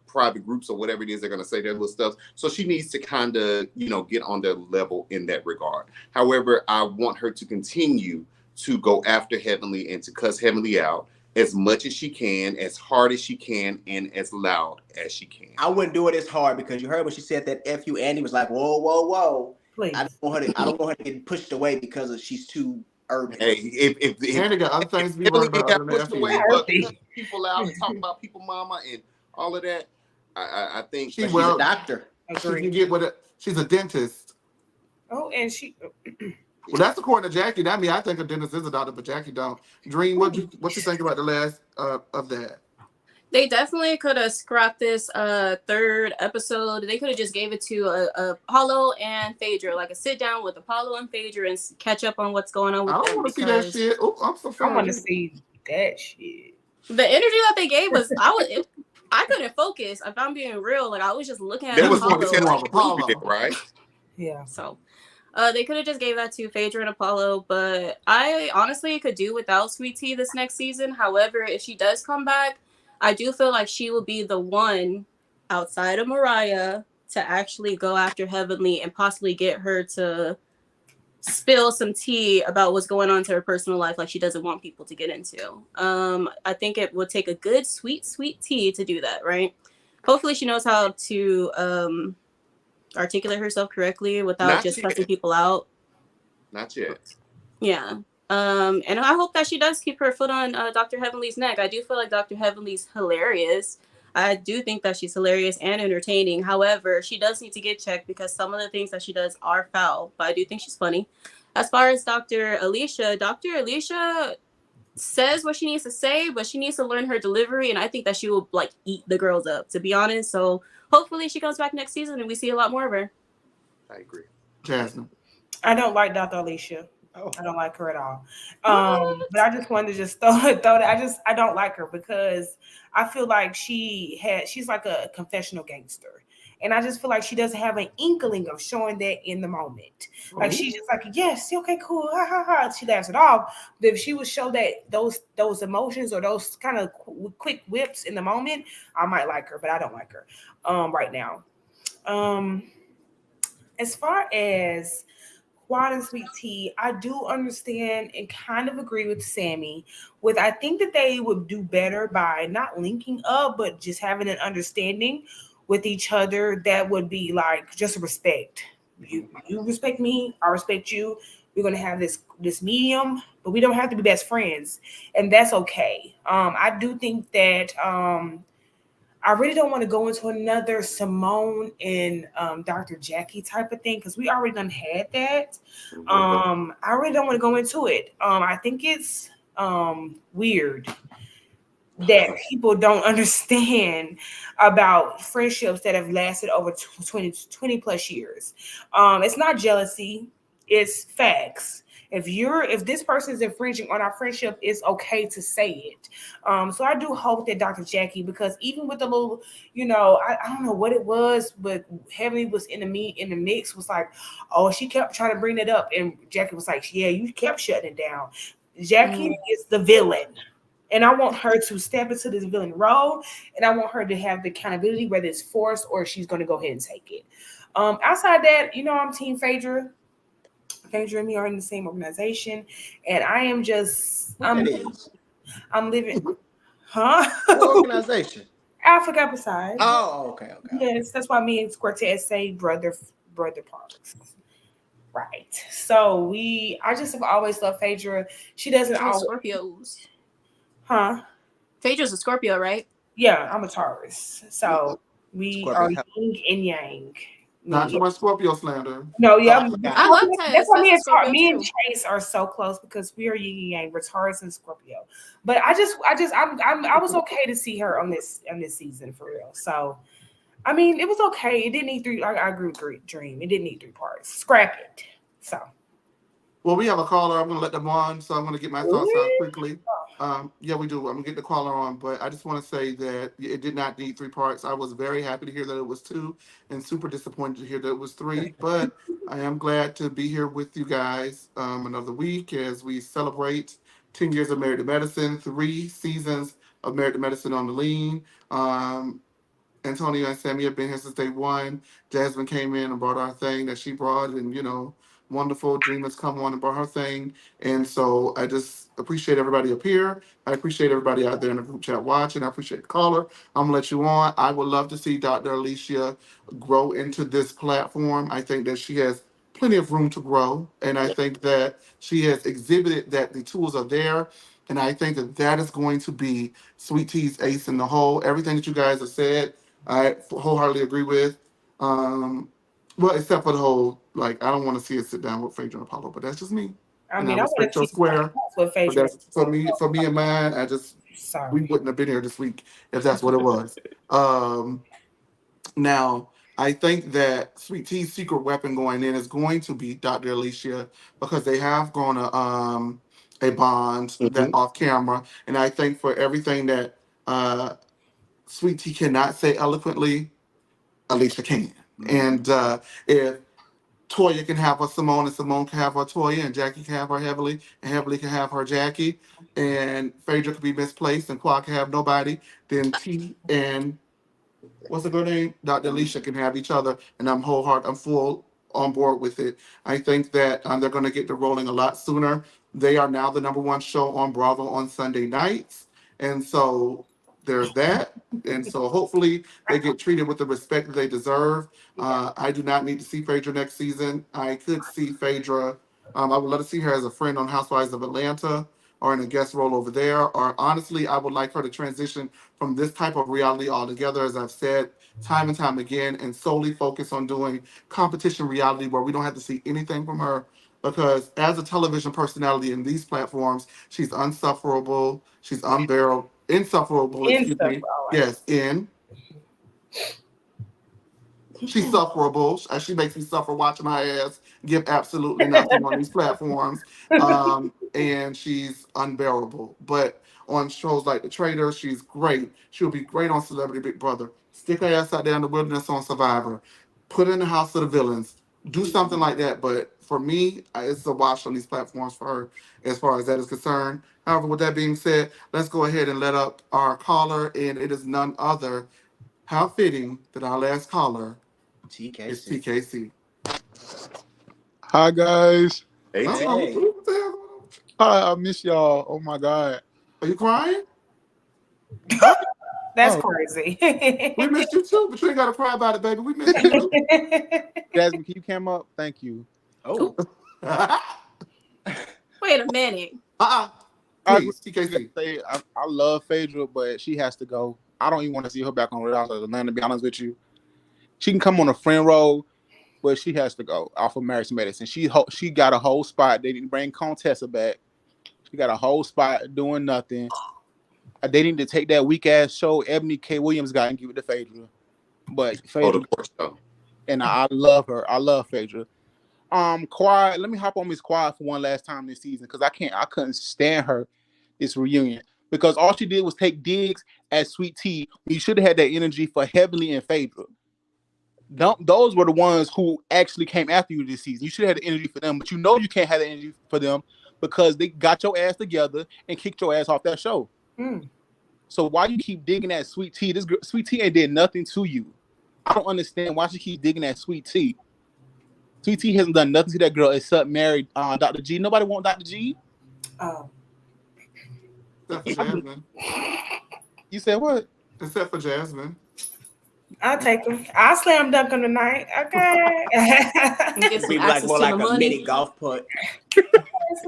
private groups or whatever it is, they're going to say their little stuff. So she needs to kind of, get on their level in that regard. However, I want her to continue to go after Heavenly and to cuss Heavenly out as much as she can, as hard as she can, and as loud as she can. I wouldn't do it as hard, because you heard when she said that F you, Andy was like, whoa, whoa, whoa. Please. I don't want her to get pushed away because she's too urban. Hey, if Andy got other things to be worried about other than pushed away, but people out and talk about people mama and all of that, I think she's a doctor. She can get she's a dentist. Oh, and she... Well, that's according to Jackie. I mean, I think a dentist is a doctor, but Jackie don't. Dream, what you think about the last of that? They definitely could have scrapped this third episode. They could have just gave it to Apollo and Phaedra, like a sit down with Apollo and Phaedra and catch up on what's going on with them. I don't want to see that shit. Oh, I'm so sorry. I want to see that shit. The energy that they gave was, I couldn't focus. If I'm being real, like I was just looking at There They was just want to Apollo. see there more was of a movie there, Apollo. right? Yeah. So they could have just gave that to Phaedra and Apollo, but I honestly could do without Sweet Tea this next season. However, if she does come back, I do feel like she will be the one outside of Mariah to actually go after Heavenly and possibly get her to spill some tea about what's going on to her personal life, like she doesn't want people to get into. I think it would take a good sweet tea to do that, right? Hopefully she knows how to articulate herself correctly without Not just cussing yet. people out. Not yet. Yeah. And I hope that she does keep her foot on Dr. Heavenly's neck. I do feel like Dr. Heavenly's hilarious. I do think that she's hilarious and entertaining. However, she does need to get checked because some of the things that she does are foul. But I do think she's funny. As far as Dr. Alicia says what she needs to say, but she needs to learn her delivery. And I think that she will like eat the girls up, to be honest. So hopefully she comes back next season and we see a lot more of her. I agree. Jasmine. I don't like Dr. Alicia. Oh. I don't like her at all. What? But I just wanted to just throw that. I don't like her because I feel like she's like a confessional gangster. And I just feel like she doesn't have an inkling of showing that in the moment. Like she's just like, yes, okay, cool, ha ha ha. She laughs it off. But if she would show that those emotions or those kind of quick whips in the moment, I might like her, but I don't like her right now. Um, as far as Quad and Sweet Tea, I do understand and kind of agree with Sammy. With I think that they would do better by not linking up, but just having an understanding with each other. That would be like just respect. You respect me, I respect you. We're gonna have this medium, but we don't have to be best friends, and that's okay. I do think that I really don't want to go into another Simone and Dr. Jackie type of thing because we already done had that. I really don't want to go into it. I think it's weird that people don't understand about friendships that have lasted over 20 plus years. It's not jealousy, it's facts. If this person is infringing on our friendship, it's okay to say it. So I do hope that Dr. Jackie, because even with the little, I don't know what it was, but Heavenly was in the mix, was like, oh, she kept trying to bring it up, and Jackie was like, yeah, you kept shutting it down. Jackie is the villain. And I want her to step into this villain role, and I want her to have the accountability, whether it's forced or she's going to go ahead and take it. Outside that, I'm Team Phaedra. Phaedra and me are in the same organization, and I am just, What that is? I'm living, huh? What organization? Africa beside. Oh, okay. Yes, that's why me and Squirtet say brother parks. Right. So I just have always loved Phaedra. She doesn't always, Scorpios. huh? Phaedra's a Scorpio, right? Yeah, I'm a Taurus. So we Scorpio. are yin and yang. Not too much Scorpio slander. No, yeah, Oh, I love Tess. that's why Tess is Scorpio me and too. Chase are so close because we are yin and yang. We're Taurus and Scorpio. But I was okay to see her on this season for real. So, I mean, it was okay. It didn't need three. I agree with Dream. It didn't need 3 parts. Scrap it. So. Well, we have a caller. I'm going to let them on, so I'm going to get my thoughts out quickly. Yeah, we do. I'm going to get the caller on, but I just want to say that it did not need 3 parts. I was very happy to hear that it was 2 and super disappointed to hear that it was 3, but I am glad to be here with you guys another week as we celebrate 10 years of Married to Medicine, 3 seasons of Married to Medicine on the Lean. Antonio and Sammy have been here since day one. Jasmine came in and brought our thing that she brought, and wonderful Dreamers come on and brought her thing. And so I just appreciate everybody up here. I appreciate everybody out there in the group chat watching. I appreciate the caller. I'm gonna let you on. I would love to see Dr. Alicia grow into this platform. I think that she has plenty of room to grow, and I think that she has exhibited that the tools are there. And I think that that is going to be Sweet Tea's ace in the hole. Everything that you guys have said, I wholeheartedly agree with. Well, except for the whole, like, I don't want to see it sit down with Phaedra and Apollo, but that's just me. I And mean, I I want respect to your see square. what But Phaedra. that's for me and mine. We Sorry. wouldn't have been here this week if that's what it was. Now, I think that Sweet Tea's secret weapon going in is going to be Dr. Alicia because they have grown a bond that off camera, and I think for everything that Sweet Tea cannot say eloquently, Alicia can. And if Toya can have her Simone, and Simone can have her Toya, and Jackie can have her Heavenly, and Heavenly can have her Jackie, and Phaedra could be misplaced, and Quad can have nobody, then T and what's the girl name? Dr. Alicia can have each other, and I'm full on board with it. I think that they're going to get the rolling a lot sooner. They are now the #1 show on Bravo on Sunday nights, and so there's that. And so hopefully they get treated with the respect that they deserve. I do not need to see Phaedra next season. I could see Phaedra. I would love to see her as a friend on Housewives of Atlanta or in a guest role over there. Or honestly, I would like her to transition from this type of reality altogether, as I've said time and time again, and solely focus on doing competition reality where we don't have to see anything from her. Because as a television personality in these platforms, she's unsufferable, she's unbearable, insufferable, excuse me. Yes, she's sufferable. She makes me suffer watching my ass give absolutely nothing on these platforms. And she's unbearable. But on shows like The Trader, she's great. She'll be great on Celebrity Big Brother. Stick her ass out there in the wilderness on Survivor. Put her in the House of the Villains. Do something like that. But for me, it's a wash on these platforms for her as far as that is concerned. However, with that being said, let's go ahead and let up our caller. And it is none other. How fitting that our last caller is TKC. Hi guys. Hey, What the hell going on? Hi, I miss y'all. Oh my God. Are you crying? That's crazy. We missed you too, but you ain't got to cry about it, baby. We missed you. Jasmine, can you come up? Thank you. Oh. Wait a minute. Please, TKC. I love Phaedra, but she has to go. I don't even want to see her back on Real Housewives of Atlanta, to be honest with you. She can come on a friend role, but she has to go off of Marriage Medicine. She got a whole spot. They didn't bring Contessa back. She got a whole spot doing nothing. They need to take that weak ass show Ebony K. Williams got and give it to Phaedra. But Phaedra, and I love her. I love Phaedra. Quad. Let me hop on Miss Quad for one last time this season because I couldn't stand her this reunion because all she did was take digs at Sweet Tea. You should have had that energy for Heavenly and Phaedra. Those were the ones who actually came after you this season. You should have had the energy for them, but you know you can't have the energy for them because they got your ass together and kicked your ass off that show. So why you keep digging at Sweet Tea? This girl, Sweet Tea ain't did nothing to you. I don't understand why she keep digging at Sweet Tea. Sweet Tea hasn't done nothing to that girl except marry Dr. G. Nobody want Dr. G. Oh. Except for Jasmine. You said what? Except for Jasmine. I'll take him. I'll slam dunk him tonight. Okay. Get Be like more like a mini golf putt.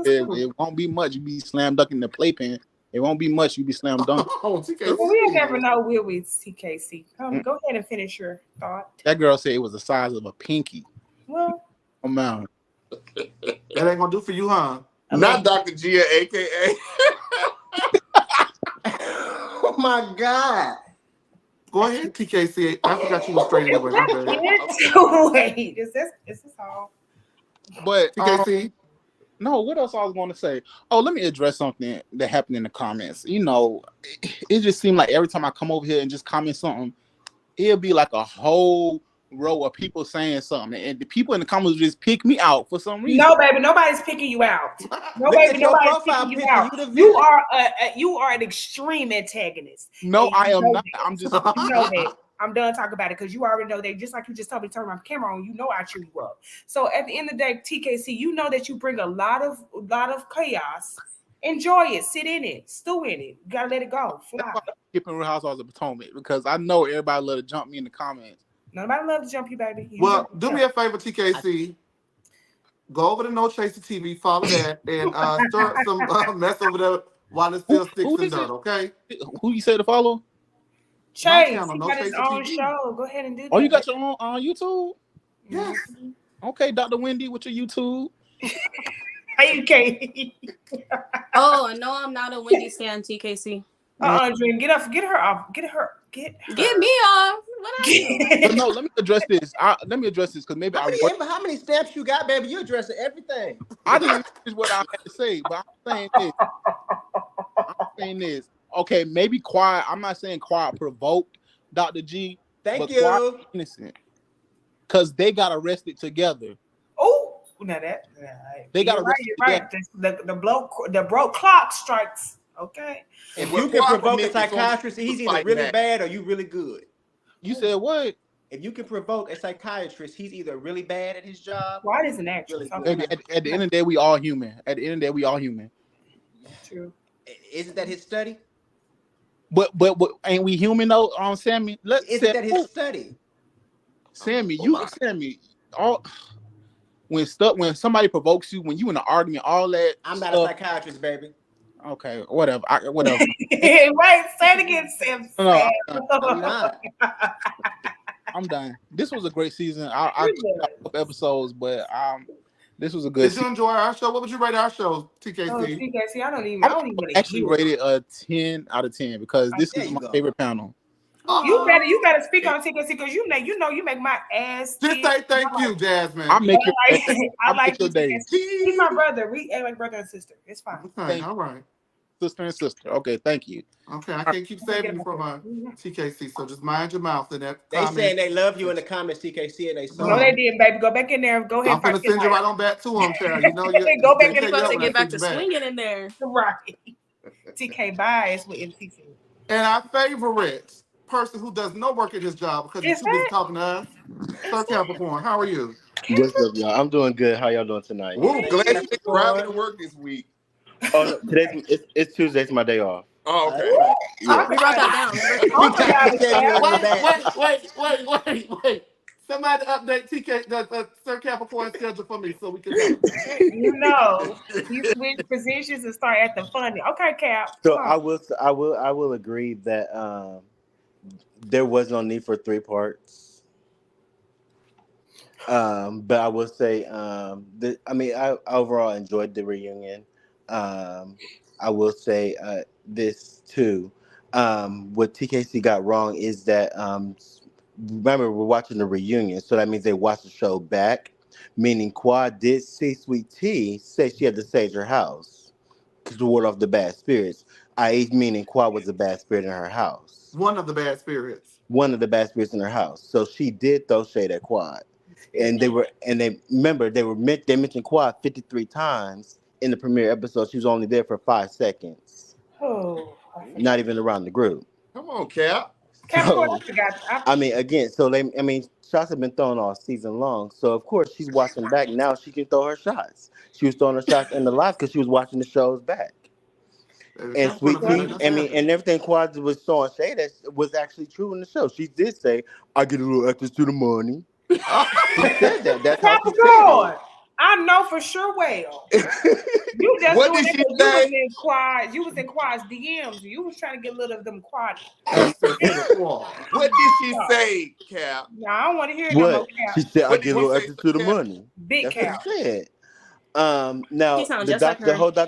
It won't be much. You be slam dunking the playpen. It won't be much. You be slam dunk. TKC. We never know, will we, TKC? Go ahead and finish your thought. That girl said it was the size of a pinky. Well, man. That ain't gonna do for you, huh? Not Dr. Gia, aka. Oh my God. Go ahead, TKC. I forgot you was straight anyway. My bad. Wait, is this all? But TKC. No, what else I was going to say? Oh, let me address something that happened in the comments. You know, it just seemed like every time I come over here and just comment something, it'll be like a whole row of people saying something, and the people in the comments just pick me out for some reason. No, baby, nobody's picking you out. Nobody's picking you out. You are an extreme antagonist. No, I am not. I'm just. You know that. I'm done talking about it because you already know that. Just like you just told me to turn my camera on, you know I cheer you up. So at the end of the day, TKC, you know that you bring a lot of chaos. Enjoy it, sit in it, stew in it. You gotta let it go. Fly. Skipping Real Housewives of Potomac because I know everybody love to jump me in the comments. Nobody love to jump you, baby. Well, do me a favor, TKC. Go over to No Chaser TV, follow that, and start some mess over there while it still sticks in dirt, okay? Who you say to follow? Chase, he got his own show. Go ahead and do that. Oh, you got your own on YouTube? Yes. Okay, Dr. Wendy with your YouTube. Okay. Oh, no, I'm not a Wendy stan, TKC. Dream, get her off. Get me off. What But no, let me address this. Let me address this because maybe how many stamps you got, baby? You addressing everything. I didn't finish what I had to say, but I'm saying this. Okay, maybe Quiet. I'm not saying Quiet provoked Dr. G, Thank but Quiet you. innocent because they got arrested together. Oh, now that They got you're right. arrested You're together. right. The broke clock strikes. Okay. If What you can Quad provoke a meant before psychiatrist, was he's either fighting really back. bad or you really good. You said what? If you can provoke a psychiatrist, he's either really bad at his job Why or is an actress? really I good. mean, Baby, at the end of the day, we all human. At the end of the day, we all human. true. Isn't that his study? But ain't we human though? Sammy, let Isn't Sam, that his study? Sammy, Oh my. Sammy, all when somebody provokes you, when you in an argument, all that I'm not a stuff. psychiatrist, baby. Okay, whatever. Whatever. Right. Say it again, Sam. No, I'm not. I'm done. This was a great season. I It was. both episodes, but this was a good Did you season. enjoy our show? What would you rate our show, Oh, TKC? TKC, I don't even I'm want to actually hear. rated a 10 out of 10 because this There is you my go. favorite panel. You better speak on TKC because you make my ass. Just feel- say thank I you, I Jasmine. make your day. I I make like your you, day. TKC. He's my brother. We act like brother and sister. It's fine. Okay, all right. Sister and sister. Okay, thank you. Okay, I All can't keep I'm gonna get saving you him for up my here. TKC, so just mind your mouth in that They saying comment. they love you in the comments, TKC, and they No, saw they it. didn't, baby. Go back in there. Go ahead I'm and fight finna your send you right life. on back to them, child. You know Go back they in We say about yeah to when I get back send to you back. swinging in there. right. TK bias with MCC. And our favorite person who does no work at his job because he's Is too busy that? talking to us, Is Sir that Capricorn. How are you? What's Capricorn? up, y'all? I'm doing good. How y'all doing tonight? Woo, Thank you, glad you ain't driving Capricorn. to work this week. Oh no, it's Tuesday. It's my day off. Oh, That's okay. right. Yeah. We wrote that down. We wrote that We down. got you, Alright, Samuel, in the Wait, back. wait. Somebody update Sir Capricorn schedule for me so we can know. he switched positions and start acting funny. Okay, Cap, So come on. I will agree that there was no need for 3 parts. But I will say I overall enjoyed the reunion. I will say this too. What TKC got wrong is that remember we're watching the reunion, so that means they watched the show back. Meaning Quad did see Sweet Tea say she had to sage her house to ward off the bad spirits. I.e., meaning Quad was a bad spirit in her house. One of the bad spirits. One of the bad spirits in her house. So she did throw shade at Quad. And they mentioned Quad 53 times in the premiere episode. She was only there for 5 seconds. Oh, Not even around the group. Come on, Cap. Capricorn, So I forgot. I mean, again, shots have been thrown all season long. So of course she's watching back now. She can throw her shots. She was throwing her shots in the live because she was watching the shows back. Baby, And Capricorn Sweet will be letting Tea, us have it. and everything Quad was throwing shade at was actually true in the show. She did say, "I get a little extra to the money." She said that. That's how she Capricorn, I know for sure. Well, said you just What doing did it she because say? you was in Quad's DMs. You was trying to get rid of them Quad. Access to the quad. What did she say, Cap? No, I don't want to hear it no more. what she Cap, said. I What did get a she little say, extra Sir to the Cap? money. big That's what Cap. she said. He Now sounds just like her.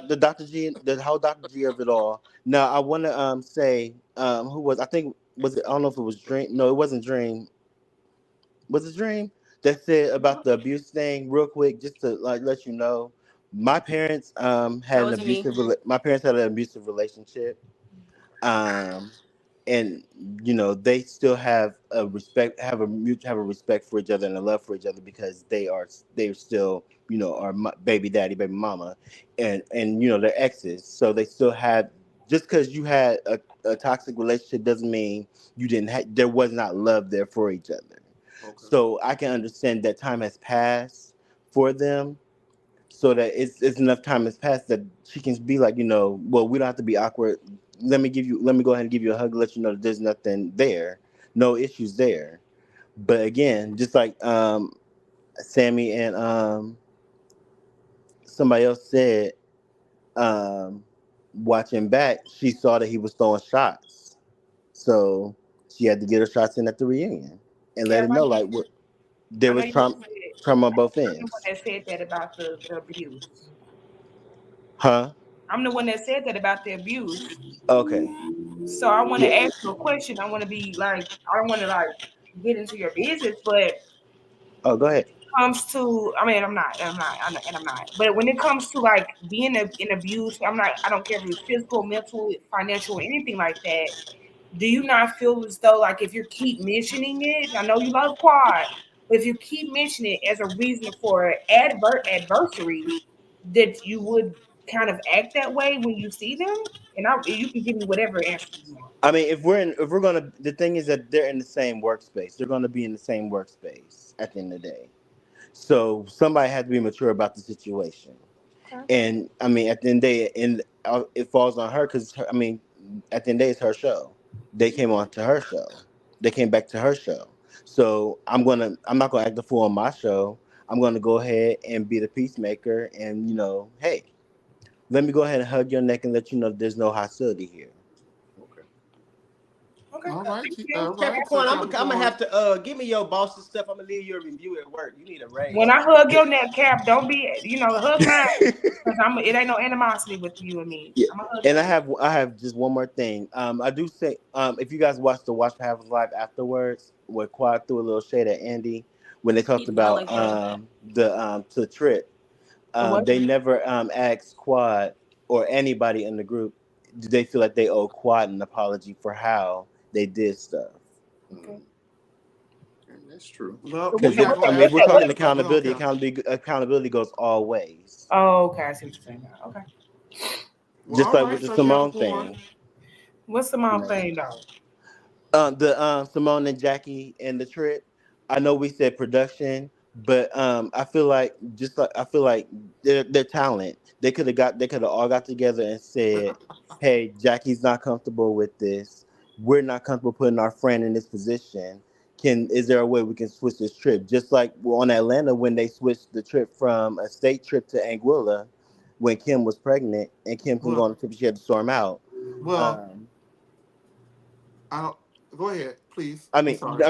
the Dr. G, the whole Dr. G of it all. Now I want to say who was I think was it I don't know if it was Dream. No, it wasn't Dream. Was it Dream that said about the abuse thing? Real quick, just to like let you know, my parents That had an wasn't me. my parents had an abusive relationship. Um, and they still have a respect, have a respect for each other and a love for each other because they're still our baby daddy, baby mama, and they're exes, so they still have. Just because you had a toxic relationship doesn't mean you didn't there was not love there for each other. Okay. So I can understand that time has passed for them, so that it's enough time has passed that she can be like, well, we don't have to be awkward. Let me go ahead and give you a hug, let you know that there's nothing there, no issues there. But again, just like Sammy and somebody else said, um, watching back, she saw that he was throwing shots, so she had to get her shots in at the reunion and let Cap, him know like what there I know was you trauma on both I'm the one ends. that said that about the abuse. Huh? I'm the one that said that about the abuse. Okay. So I want to Yeah. ask you a question. I want to be like, I don't want to like get into your business, but Oh, go ahead. comes to, I mean, I'm not. But when it comes to like being in abuse, I'm not. I don't care if it's physical, mental, financial, or anything like that. Do you not feel as though like if you keep mentioning it, I know you love quad, but if you keep mentioning it as a reason for adversary, that you would kind of act that way when you see them? And you can give me whatever answer you want. I mean, if we're gonna, the thing is that they're in the same workspace. They're gonna be in the same workspace at the end of the day. So somebody has to be mature about the situation. Okay. And I mean, at the end of the day, and it falls on her because I mean, at the end of the day, it's her show. They came on to her show. They came back to her show. So I'm not gonna act the fool on my show. I'm gonna go ahead and be the peacemaker, and hey, let me go ahead and hug your neck and let you know there's no hostility here. Okay. Okay. All right, Thank you. all right. So Capricorn, I'm gonna Capricorn, have to give me your boss's stuff. I'm gonna leave you a review at work. You need a When raise. I hug your neck, Cap, don't be, hug mine. Because it ain't no animosity with you and me. Yeah, I'm gonna hug and your neck. I have just one more thing. I do say if you guys watched the Watch What Happens Live afterwards, where Quad threw a little shade at Andy when they talked He did not about like that. the trip, The what? they never asked Quad or anybody in the group, do they feel like they owe Quad an apology for how they did stuff? Okay. And that's true. well, So we're Because what, not what, gonna I mean, what, if we're answer talking what? that, but we don't accountability, care. accountability goes all ways. Oh, okay. I see what you're saying now. Okay. Well, Just all like with right, the so Simone Capricorn. thing. What's the mom thing though? The Simone and Jackie and the trip. I know we said production, but I feel like their talent. They could have all got together and said, "Hey, Jackie's not comfortable with this. We're not comfortable putting our friend in this position. Is there a way we can switch this trip? Just like on Atlanta when they switched the trip from a state trip to Anguilla when Kim was pregnant and Kim couldn't go Well, on the trip, she had to storm out. well, Um, I don't. Go ahead, please. I I'm mean, sorry.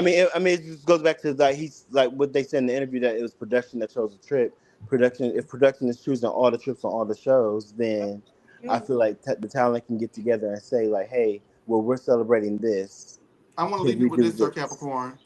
it just goes back to like he's like what they said in the interview that it was production that chose the trip. Production, if production is choosing all the trips on all the shows, then I feel like the talent can get together and say like, hey, well, we're celebrating this. I want to Can leave you we with do this, Sir this? Capricorn.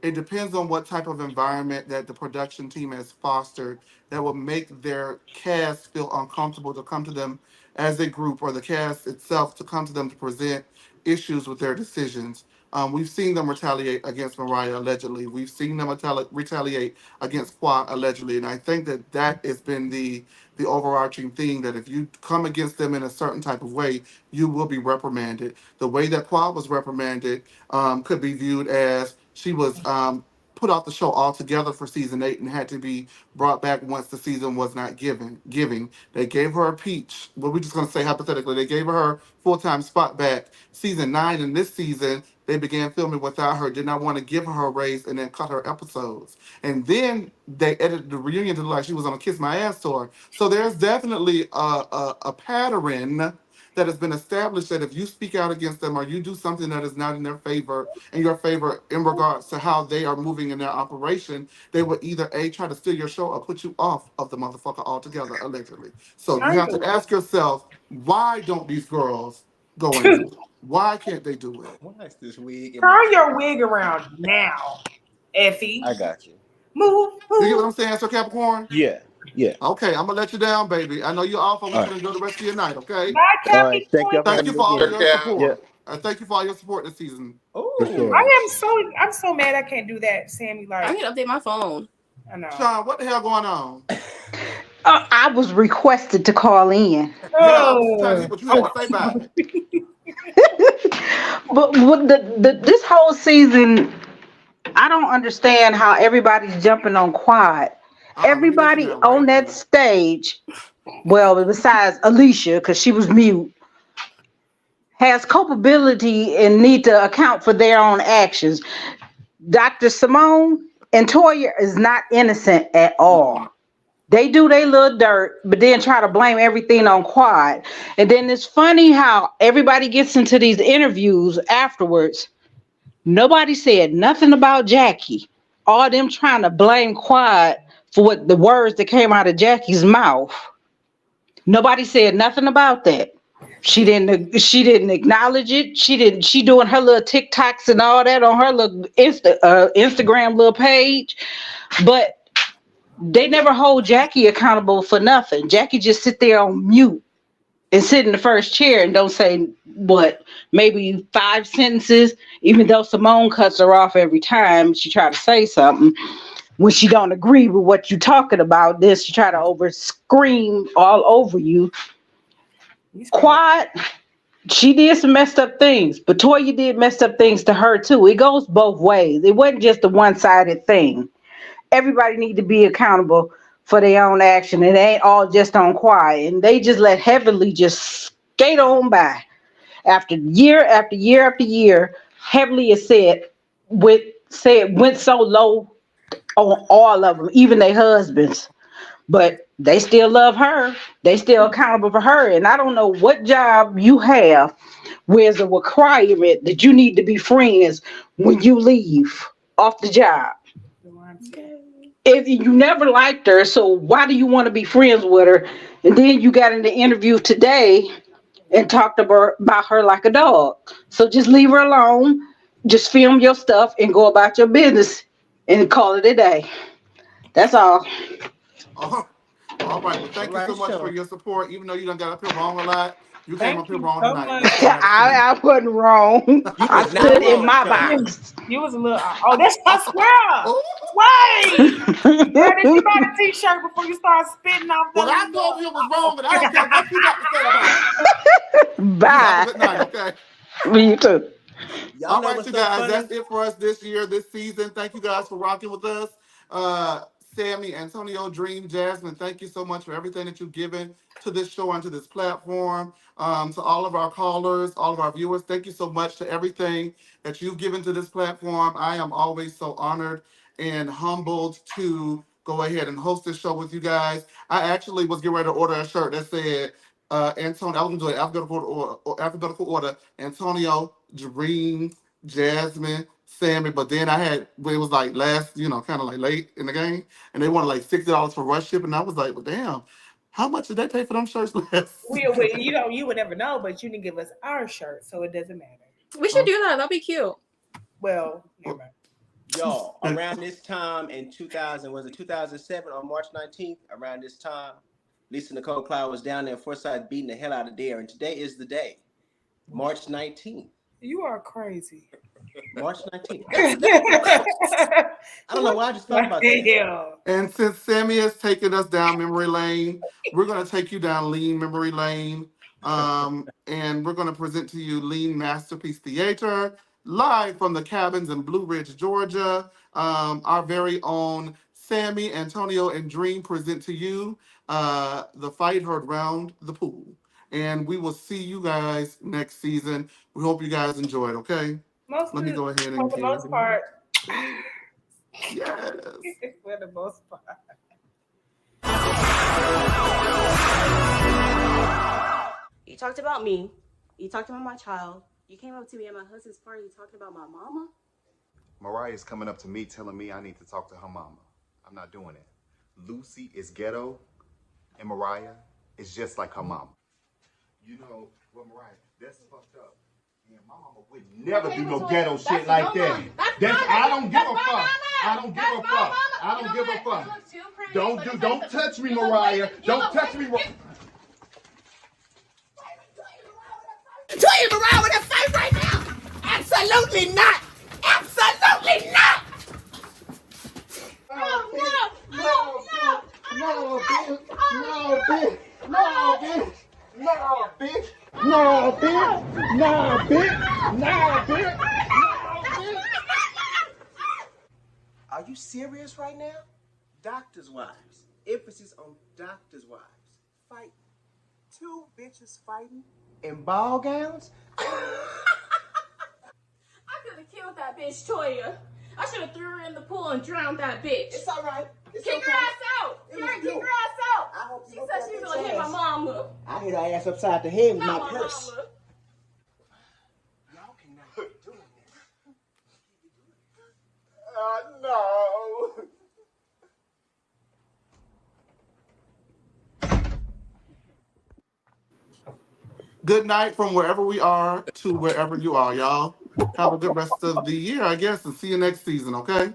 It depends on what type of environment that the production team has fostered that will make their cast feel uncomfortable to come to them as a group, or the cast itself to come to them to present issues with their decisions. We've seen them retaliate against Mariah allegedly. We've seen them retaliate against Qua allegedly, and I think that that has been the overarching thing, that if you come against them in a certain type of way, you will be reprimanded. The way that Qua was reprimanded could be viewed as she was put off the show altogether for season 8 and had to be brought back once the season was not giving. They gave her a peach. Well, we're just gonna say hypothetically, they gave her full-time spot back. Season 9 and this season, they began filming without her, did not want to give her a raise, and then cut her episodes. And then they edited the reunion to look like she was on a Kiss My Ass tour. So there's definitely a pattern that has been established that if you speak out against them or you do something that is not in their favor, in your favor, in regards to how they are moving in their operation, they will either A, try to steal your show or put you off of the motherfucker altogether, allegedly. So you have Kind to ask yourself, why don't these girls go and do of. it? Why can't they do it? Why is this wig in my Turn your wig around now, Effie. I got you. Move, You get what move. I'm saying, Sir Capricorn? Yeah, yeah. Okay, I'm gonna let you down, baby. I know you're off, and we All right, finna enjoy the rest of your night, okay? Bye, all right. Cappy Thank Point. y'all for Thank having you me for all of Sure, again. your Cap. support. Yep, Thank you for all your support this season. for Oh, sure. I'm so mad I can't do that, Sammy. I Like, need to update my phone. I know. Sean, what the hell going on? I was requested to call in. Yeah, I was trying to hear what you had Oh, to say about it. But with this whole season, I don't understand how everybody's jumping on Quad. Let me let you Everybody down on right that quick. stage, well, besides Alicia, because she was mute, has culpability and need to account for their own actions. Dr. Simone and Toya is not innocent at all. They do their little dirt, but then try to blame everything on Quad. And then it's funny how everybody gets into these interviews afterwards. Nobody said nothing about Jackie. All them trying to blame Quad for what the words that came out of Jackie's mouth. Nobody said nothing about that. She didn't acknowledge it. She doing her little TikToks and all that on her little Instagram little page. But They never hold Jackie accountable for nothing. Jackie just sit there on mute and sit in the first chair and don't say what, maybe 5 sentences, even though Simone cuts her off every time she try to say something. When she don't agree with what you talking about, then she try to over scream all over you. You spell Quiet. She did some messed up things, but Toya did messed up things to her too. It goes both ways. It wasn't just a one-sided thing. Everybody need to be accountable for their own action. It ain't all just on quiet. And they just let Heavenly just skate on by. After year after year after year, Heavenly is said went so low on all of them, even their husbands. But they still love her. They still accountable for her. And I don't know what job you have where it's a requirement that you need to be friends when you leave off the job. it. If you never liked her, so why do you want to be friends with her? And then you got in the interview today and talked about her like a dog. So just leave her alone. Just film your stuff and go about your business and call it a day. That's all. Oh, all right. Well, All thank you so right, much for sure. your support. Even though you done got up here wrong a lot, you came Thank up here you wrong so tonight. much. That's all I have to say. I wasn't wrong. You I was not stood in wrong, my Sean. box. You was a little. Oh, that's my square. Oh, Wait, girl, did you buy the T-shirt before you start spitting off what them? I told you was wrong, and I don't care what you got to say about it. You have a Bye. good night, okay? Me too. Y'all All know right, what's you so guys, funny? that's it for us this year, this season. Thank you guys for rocking with us. Sammy, Antonio, Dream, Jasmine, thank you so much for everything that you've given to this show and to this platform. To all of our callers, all of our viewers, thank you so much to everything that you've given to this platform. I am always so honored and humbled to go ahead and host this show with you guys. I actually was getting ready to order a shirt that said, Antonio, I was going to do it alphabetical order. Antonio, Dream, Jasmine, Sammy, but then it was like last, kind of like late in the game, and they wanted like $60 for rush shipping. And I was like, well, damn, how much did they pay for them shirts last season? You would never know, but you didn't give us our shirt, so it doesn't matter. We should do that. That'd be cute. Well, never Well, mind. Y'all, around this time in 2000, was it 2007 on March 19th? Around this time, Lisa Nicole Cloud was down there in Forsyth beating the hell out of Dare. And today is the day, March 19th. You are crazy. March 19th. I don't know why I just thought about that. Hell. And since Sammy has taken us down memory lane, we're going to take you down lean memory lane. And we're going to present to you Lean Masterpiece Theater, live from the cabins in Blue Ridge, Georgia. Our very own Sammy, Antonio, and Dream present to you the fight heard round the pool. And we will see you guys next season. We hope you guys enjoyed, okay? Most Let of me the, go ahead for and the get. most part. Yes. For the most part. You talked about me. You talked about my child. You came up to me at my husband's party talking about my mama. Mariah's coming up to me telling me I need to talk to her mama. I'm not doing it. Lucy is ghetto, and Mariah is just like her mama. You know, well, Mariah, that's fucked up. Yeah, my mama would never do no ghetto shit like that. That's I don't give a fuck. I don't give a fuck. I don't give a fuck. Don't touch me, Mariah. Don't touch me. Toya around with a fight right now? Absolutely not. Absolutely not. No, bitch. No, bitch. No, bitch. No, bitch. No, bitch. No, bitch. No, bitch. No, bitch. Are you serious right now? Doctor's wives. Emphasis on doctor's wives. Fight. Two bitches fighting in ball gowns? I could have killed that bitch, Toya. I should have threw her in the pool and drowned that bitch. It's all right. It's Kick okay. her ass out. It Karen, was kick you. her ass out. I hope She you said she was going to hit my mama. I hit her ass upside the head with Not my my purse. mama. Y'all cannot keep doing this. No. Good night from wherever we are to wherever you are, y'all. Have a good rest of the year, I guess, and see you next season, okay?